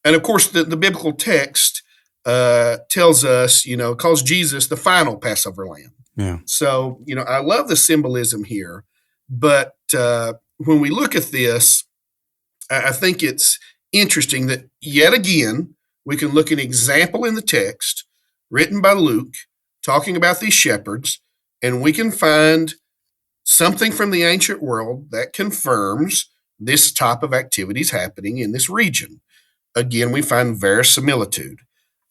And of course, the biblical text tells us, calls Jesus the final Passover lamb. Yeah. So, I love the symbolism here. But when we look at this, I think it's interesting that yet again, we can look at an example in the text written by Luke talking about these shepherds, and we can find something from the ancient world that confirms this type of activities happening in this region. Again, we find verisimilitude,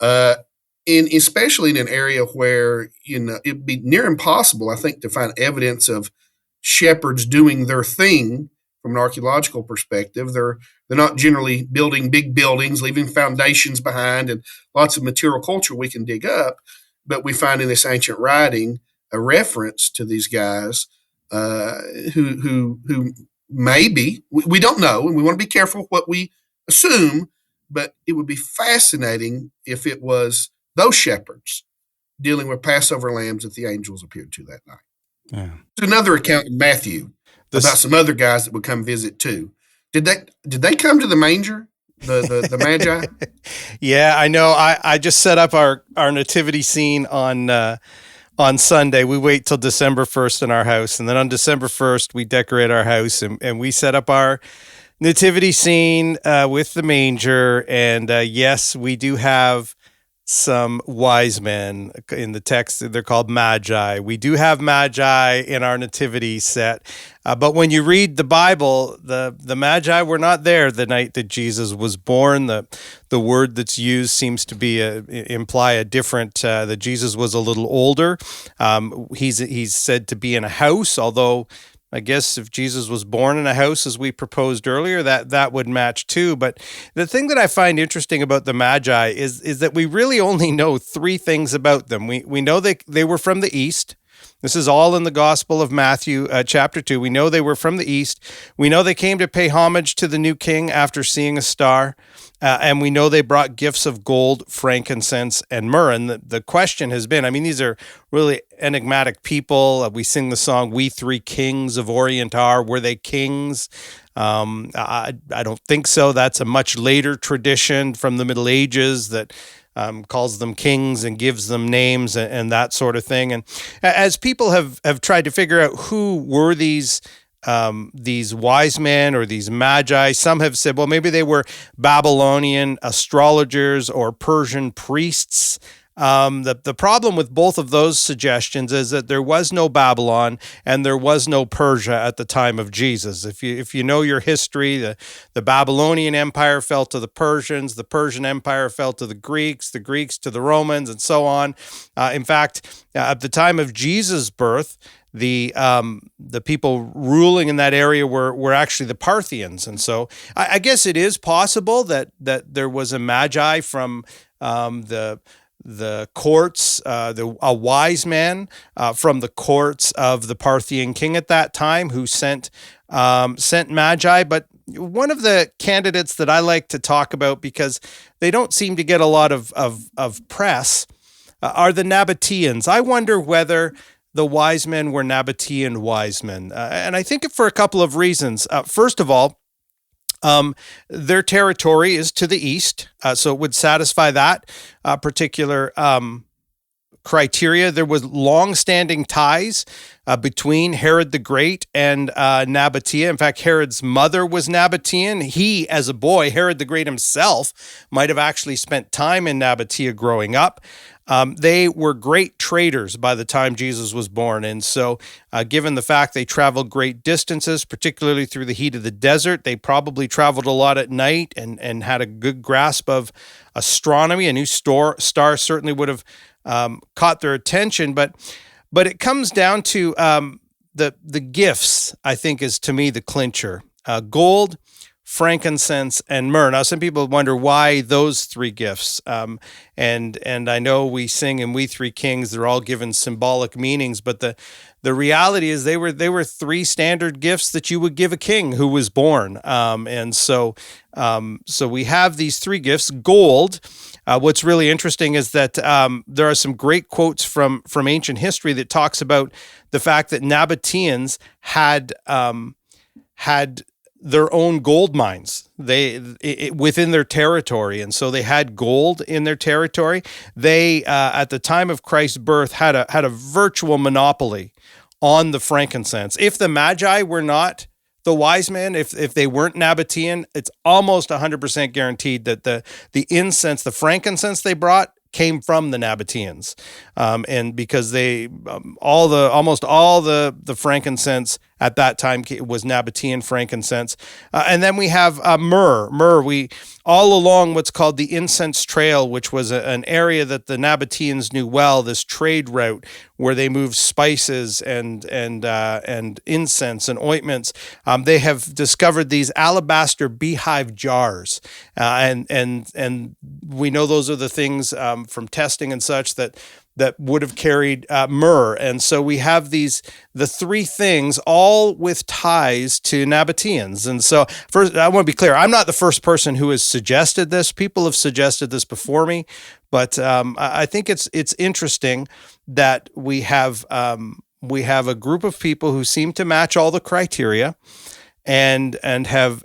especially in an area where it'd be near impossible, I think, to find evidence of shepherds doing their thing from an archaeological perspective. They're not generally building big buildings, leaving foundations behind, and lots of material culture we can dig up. But we find in this ancient writing a reference to these guys who maybe we don't know, and we want to be careful what we assume. But it would be fascinating if it was those shepherds dealing with Passover lambs that the angels appeared to that night. Yeah. There's another account in Matthew about some other guys that would come visit too. Did they come to the manger? The Magi? Yeah, I know. I just set up our nativity scene on Sunday. We wait till December 1st in our house, and then on December 1st we decorate our house, and we set up our nativity scene with the manger. And yes, we do have some wise men in the text. They're called Magi. We do have Magi in our nativity set. But when you read the Bible, the Magi were not there the night that Jesus was born. The word that's used seems to be imply a different, that Jesus was a little older. He's said to be in a house, although I guess if Jesus was born in a house, as we proposed earlier, that would match too. But the thing that I find interesting about the Magi is that we really only know three things about them. We know they were from the East. This is all in the Gospel of Matthew, chapter 2. We know they were from the East. We know they came to pay homage to the new king after seeing a star. And we know they brought gifts of gold, frankincense, and myrrh. And the question has been, I mean, these are really enigmatic people. We sing the song, "We Three Kings of Orient Are." Were they kings? I don't think so. That's a much later tradition from the Middle Ages that calls them kings and gives them names and that sort of thing. And as people have tried to figure out who were these wise men or these Magi, some have said, well, maybe they were Babylonian astrologers or Persian priests. The problem with both of those suggestions is that there was no Babylon and there was no Persia at the time of Jesus. If you know your history, the Babylonian Empire fell to the Persians Empire fell to the Greeks to the Romans, and so on. In fact, at the time of Jesus' birth, the people ruling in that area were actually the Parthians. And so I guess it is possible that there was a Magi from the courts, a wise man from the courts of the Parthian king at that time who sent Magi. But one of the candidates that I like to talk about, because they don't seem to get a lot of press, are the Nabateans. I wonder whether the wise men were Nabatean wise men. And I think for a couple of reasons. First of all, their territory is to the east, so it would satisfy that particular criteria. There was long-standing ties between Herod the Great and Nabatea. In fact, Herod's mother was Nabatean. He, as a boy, Herod the Great himself, might have actually spent time in Nabatea growing up. They were great traders by the time Jesus was born. And so given the fact they traveled great distances, particularly through the heat of the desert, they probably traveled a lot at night and had a good grasp of astronomy. A new star certainly would have caught their attention. But it comes down to the gifts, I think, is to me the clincher. Gold, frankincense, and myrrh. Now, some people wonder why those three gifts. And I know we sing in We Three Kings, they're all given symbolic meanings, but the reality is they were three standard gifts that you would give a king who was born. And so we have these three gifts. Gold. What's really interesting is that there are some great quotes from ancient history that talks about the fact that Nabateans had their own gold mines within their territory, and so they had gold in their territory. They at the time of Christ's birth had a virtual monopoly on the frankincense. If the Magi were not the wise men, if they weren't Nabatean, it's almost 100% guaranteed that the incense, the frankincense they brought, came from the Nabateans, and because they almost all the frankincense at that time was Nabatean frankincense, and then we have myrrh. We all along what's called the incense trail, which was an area that the Nabateans knew well. This trade route where they moved spices and incense and ointments. They have discovered these alabaster beehive jars, and we know those are the things from testing and such that would have carried myrrh. And so we have the three things all with ties to Nabateans. And so first, I want to be clear, I'm not the first person who has suggested this. People have suggested this before me, but I think it's interesting that we have we have a group of people who seem to match all the criteria, and have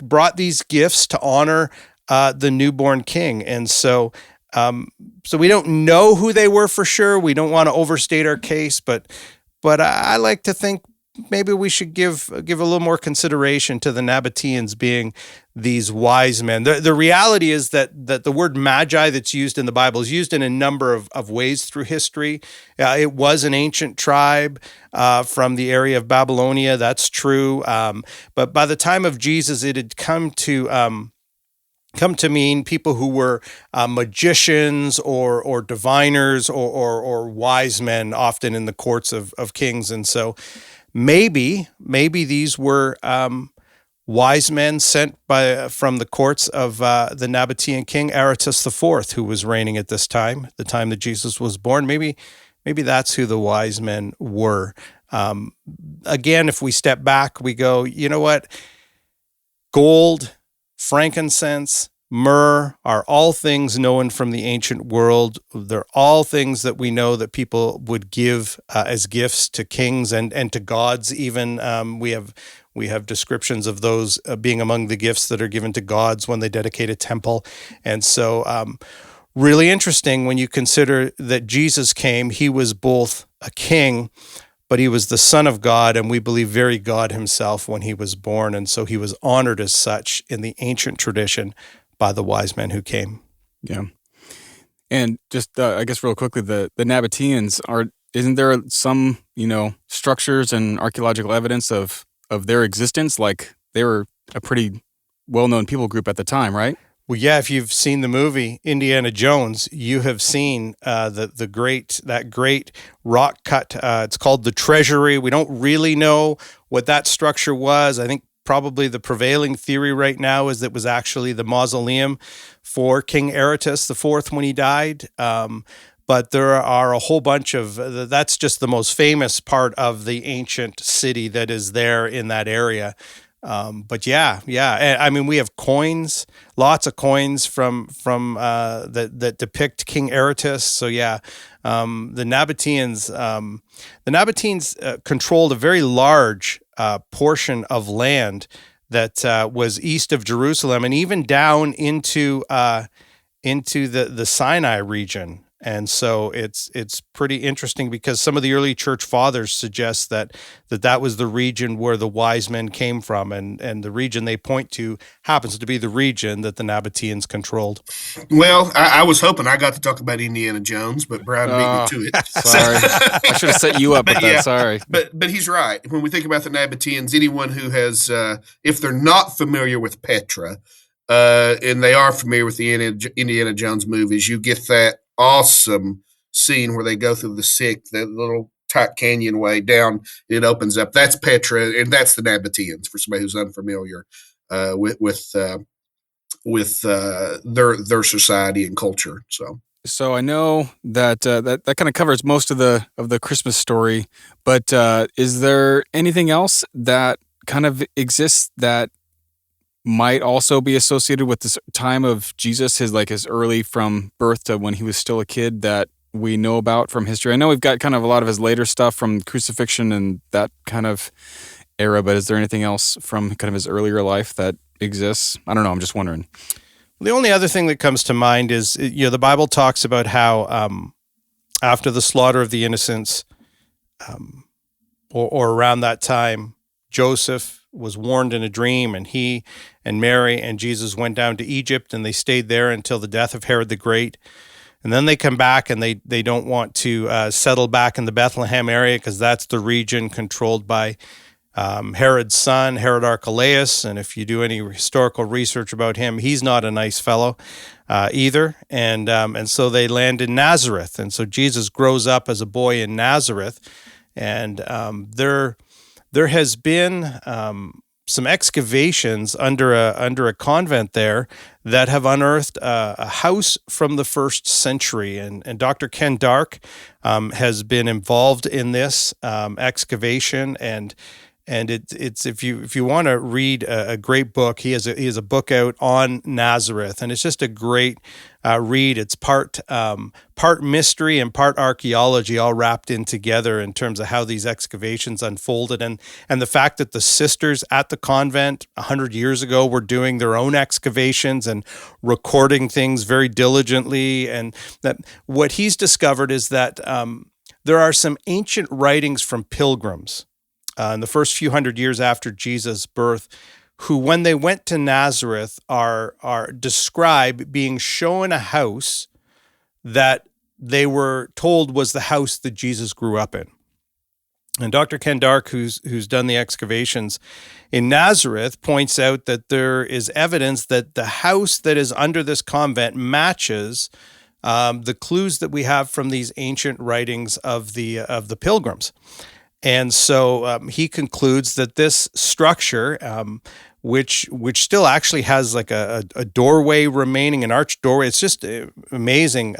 brought these gifts to honor the newborn king. And so we don't know who they were for sure. We don't want to overstate our case, but I like to think maybe we should give a little more consideration to the Nabateans being these wise men. The reality is that the word Magi that's used in the Bible is used in a number of ways through history. It was an ancient tribe from the area of Babylonia. That's true. But by the time of Jesus, it had come to mean people who were magicians or diviners or wise men, often in the courts of kings. And so maybe these were wise men sent from the courts of the Nabatean king Augustus IV, who was reigning at this time, the time that Jesus was born. Maybe that's who the wise men were. Again, if we step back, we go, you know what? Gold, frankincense, myrrh are all things known from the ancient world. They're all things that we know that people would give as gifts to kings and to gods even. We have descriptions of those being among the gifts that are given to gods when they dedicate a temple. And so really interesting when you consider that Jesus came. He was both a king, but he was the Son of God, and we believe very God himself when he was born. And so he was honored as such in the ancient tradition by the wise men who came. Yeah. And just, I guess real quickly, the Nabateans isn't there some, structures and archaeological evidence of their existence? Like they were a pretty well-known people group at the time, right? Well, yeah, if you've seen the movie Indiana Jones, you have seen that great rock cut. It's called the Treasury. We don't really know what that structure was. I think probably the prevailing theory right now is that it was actually the mausoleum for King Augustus IV when he died. But there are a whole bunch of, that's just the most famous part of the ancient city that is there in that area. But yeah. I mean, we have coins, lots of coins from that depict King Augustus. So yeah, the Nabateans controlled a very large portion of land that was east of Jerusalem and even down into the Sinai region. And so it's pretty interesting because some of the early church fathers suggest that was the region where the wise men came from, and the region they point to happens to be the region that the Nabateans controlled. Well, I was hoping I got to talk about Indiana Jones, but Brian beat me to it. Sorry. I should have set you up with that. Yeah, sorry. But he's right. When we think about the Nabateans, anyone who has, if they're not familiar with Petra, and they are familiar with the Indiana Jones movies, you get that awesome scene where they go through the little tight canyon way down. It opens up. That's Petra, and that's the Nabateans for somebody who's unfamiliar with their society and culture. So I know that that kind of covers most of the Christmas story, but is there anything else that kind of exists that might also be associated with this time of Jesus, his early from birth to when he was still a kid that we know about from history? I know we've got kind of a lot of his later stuff from crucifixion and that kind of era, but is there anything else from kind of his earlier life that exists? I don't know. I'm just wondering. The only other thing that comes to mind is, the Bible talks about how after the slaughter of the innocents, or around that time, Joseph was warned in a dream, and he and Mary and Jesus went down to Egypt, and they stayed there until the death of Herod the Great. And then they come back, and they don't want to settle back in the Bethlehem area because that's the region controlled by Herod's son, Herod Archelaus. And if you do any historical research about him, he's not a nice fellow either. And so they land in Nazareth. And so Jesus grows up as a boy in Nazareth, and there has been some excavations under a convent there that have unearthed a house from the 1st century, and Dr. Ken Dark has been involved in this excavation, and And it's if you want to read a great book, he has a book out on Nazareth, and it's just a great read. It's part mystery and part archaeology, all wrapped in together in terms of how these excavations unfolded, and the fact that the sisters at the convent 100 years ago were doing their own excavations and recording things very diligently, and that what he's discovered is that there are some ancient writings from pilgrims in the first few hundred years after Jesus' birth, who, when they went to Nazareth, are described being shown a house that they were told was the house that Jesus grew up in. And Dr. Ken Dark, who's done the excavations in Nazareth, points out that there is evidence that the house that is under this convent matches the clues that we have from these ancient writings of the pilgrims. And so he concludes that this structure, which still actually has like a doorway remaining, an arched doorway, it's just amazing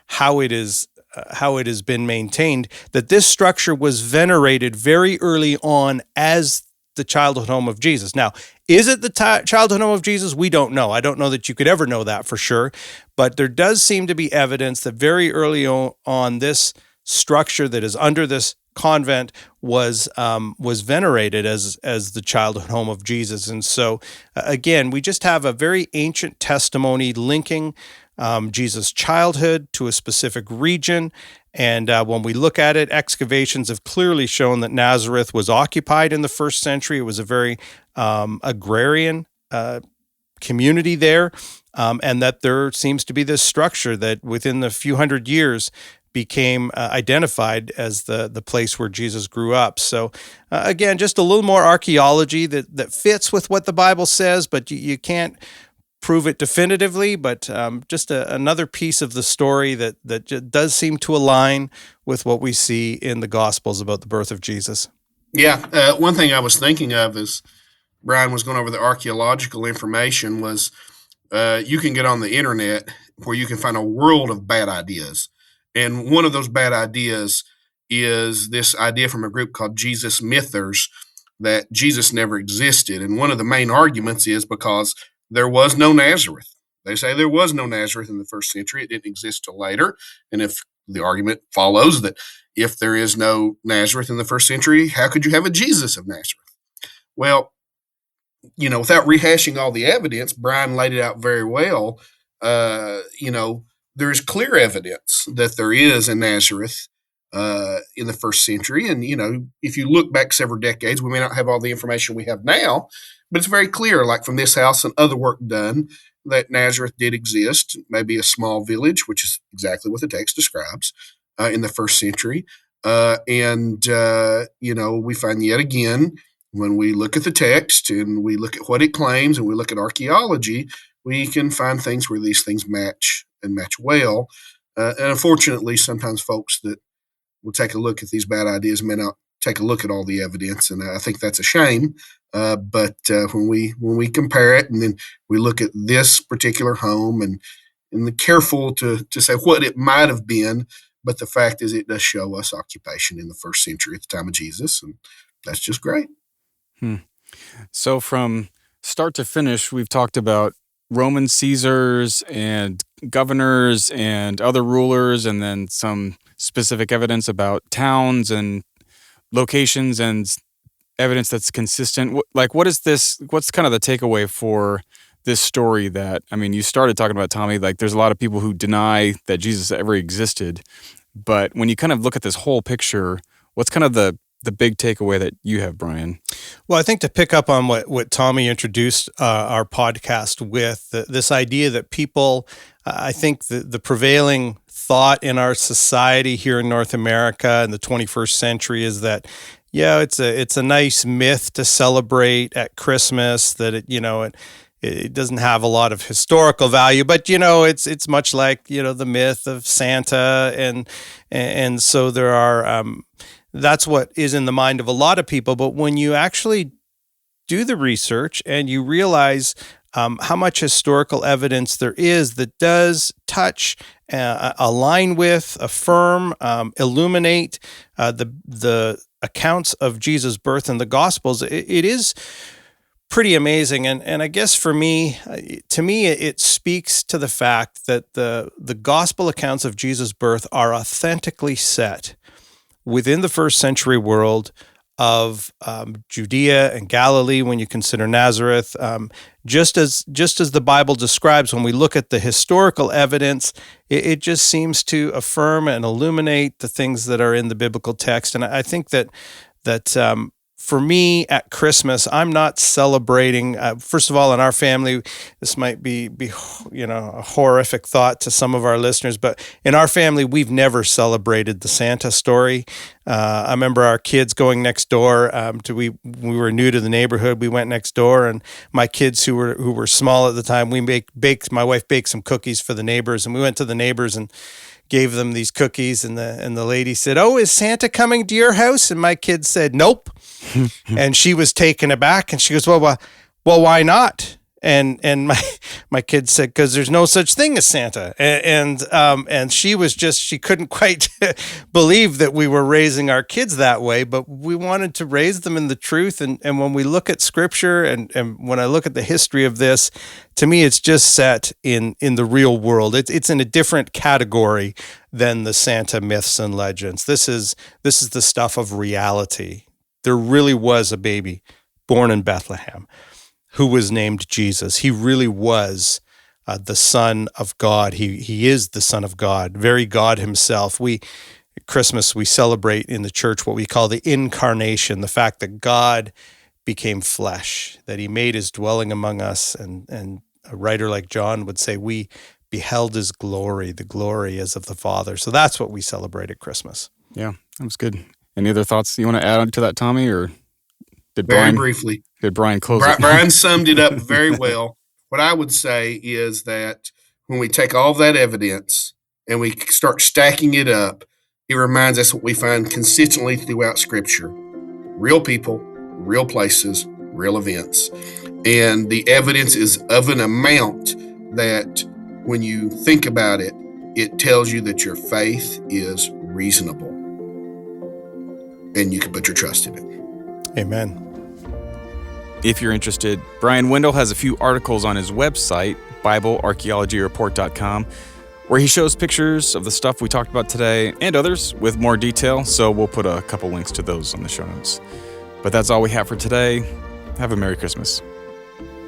how it has been maintained, that this structure was venerated very early on as the childhood home of Jesus. Now, is it the childhood home of Jesus? We don't know. I don't know that you could ever know that for sure, but there does seem to be evidence that very early on this structure that is under this convent was venerated as the childhood home of Jesus. And so again, we just have a very ancient testimony linking Jesus' childhood to a specific region. And when we look at it, excavations have clearly shown that Nazareth was occupied in the first century. It was a very agrarian community there, and that there seems to be this structure that within the few hundred years became identified as the place where Jesus grew up. So again, just a little more archaeology that fits with what the Bible says, but you can't prove it definitively, but just another piece of the story that does seem to align with what we see in the Gospels about the birth of Jesus. Yeah, one thing I was thinking of as Bryan was going over the archaeological information was you can get on the internet where you can find a world of bad ideas. And one of those bad ideas is this idea from a group called Jesus Mythers that Jesus never existed. And one of the main arguments is because there was no Nazareth. They say there was no Nazareth in the first century. It didn't exist till later. And if the argument follows that if there is no Nazareth in the first century, how could you have a Jesus of Nazareth? Well, without rehashing all the evidence, Bryan laid it out very well. There's clear evidence that there is a Nazareth in the first century. And, if you look back several decades, we may not have all the information we have now, but it's very clear, like from this house and other work done, that Nazareth did exist, maybe a small village, which is exactly what the text describes in the first century. We find yet again, when we look at the text and we look at what it claims and we look at archaeology, we can find things where these things match and match well. And unfortunately, sometimes folks that will take a look at these bad ideas may not take a look at all the evidence, and I think that's a shame. But when we compare it, and then we look at this particular home, and the careful to say what it might have been, but the fact is it does show us occupation in the first century at the time of Jesus, and that's just great. So from start to finish, we've talked about Roman Caesars and governors and other rulers, and then some specific evidence about towns and locations and evidence that's consistent. What's kind of the takeaway for this story that, you started talking about, Tommy, like there's a lot of people who deny that Jesus ever existed, but when you kind of look at this whole picture, what's kind of the big takeaway that you have, Bryan? Well, I think to pick up on what Tommy introduced our podcast with, this idea that people, I think the prevailing thought in our society here in North America in the 21st century is that, it's a nice myth to celebrate at Christmas, that it doesn't have a lot of historical value, but it's much like the myth of Santa, and so there are that's what is in the mind of a lot of people. But when you actually do the research and you realize how much historical evidence there is that does touch, align with, affirm, illuminate the accounts of Jesus' birth in the Gospels, it is pretty amazing. And I guess for me, to me, it speaks to the fact that the Gospel accounts of Jesus' birth are authentically set within the first century world of Judea and Galilee, when you consider Nazareth, just as the Bible describes. When we look at the historical evidence, it just seems to affirm and illuminate the things that are in the biblical text. And I think that for me at Christmas, I'm not celebrating. First of all, in our family, this might be a horrific thought to some of our listeners, but in our family, we've never celebrated the Santa story. I remember our kids going next door. We were new to the neighborhood. We went next door, and my kids who were small at the time, my wife baked some cookies for the neighbors, and we went to the neighbors and gave them these cookies, and the lady said, "Oh, is Santa coming to your house?" And my kids said, "Nope." And she was taken aback, and she goes, well, why not? And my kids said, "Because there's no such thing as Santa." And she couldn't quite believe that we were raising our kids that way, but we wanted to raise them in the truth. And when we look at Scripture and when I look at the history of this, to me, it's just set in the real world. It's in a different category than the Santa myths and legends. This is the stuff of reality. There really was a baby born in Bethlehem who was named Jesus. He really was the Son of God. He is the Son of God, very God himself. At Christmas, we celebrate in the church what we call the incarnation, the fact that God became flesh, that he made his dwelling among us. And a writer like John would say, we beheld his glory, the glory as of the Father. So that's what we celebrate at Christmas. Yeah, that was good. Any other thoughts you want to add on to that, Tommy, or Very briefly. Did Bryan close it? Bryan summed it up very well. What I would say is that when we take all that evidence and we start stacking it up, it reminds us what we find consistently throughout Scripture: real people, real places, real events. And the evidence is of an amount that when you think about it, it tells you that your faith is reasonable and you can put your trust in it. Amen. If you're interested, Bryan Windle has a few articles on his website, BibleArchaeologyReport.com, where he shows pictures of the stuff we talked about today and others with more detail, so we'll put a couple links to those on the show notes. But that's all we have for today. Have a Merry Christmas.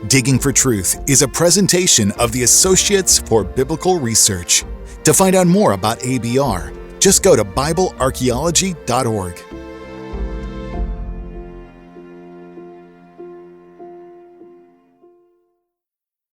Digging for Truth is a presentation of the Associates for Biblical Research. To find out more about ABR, just go to BibleArchaeology.org.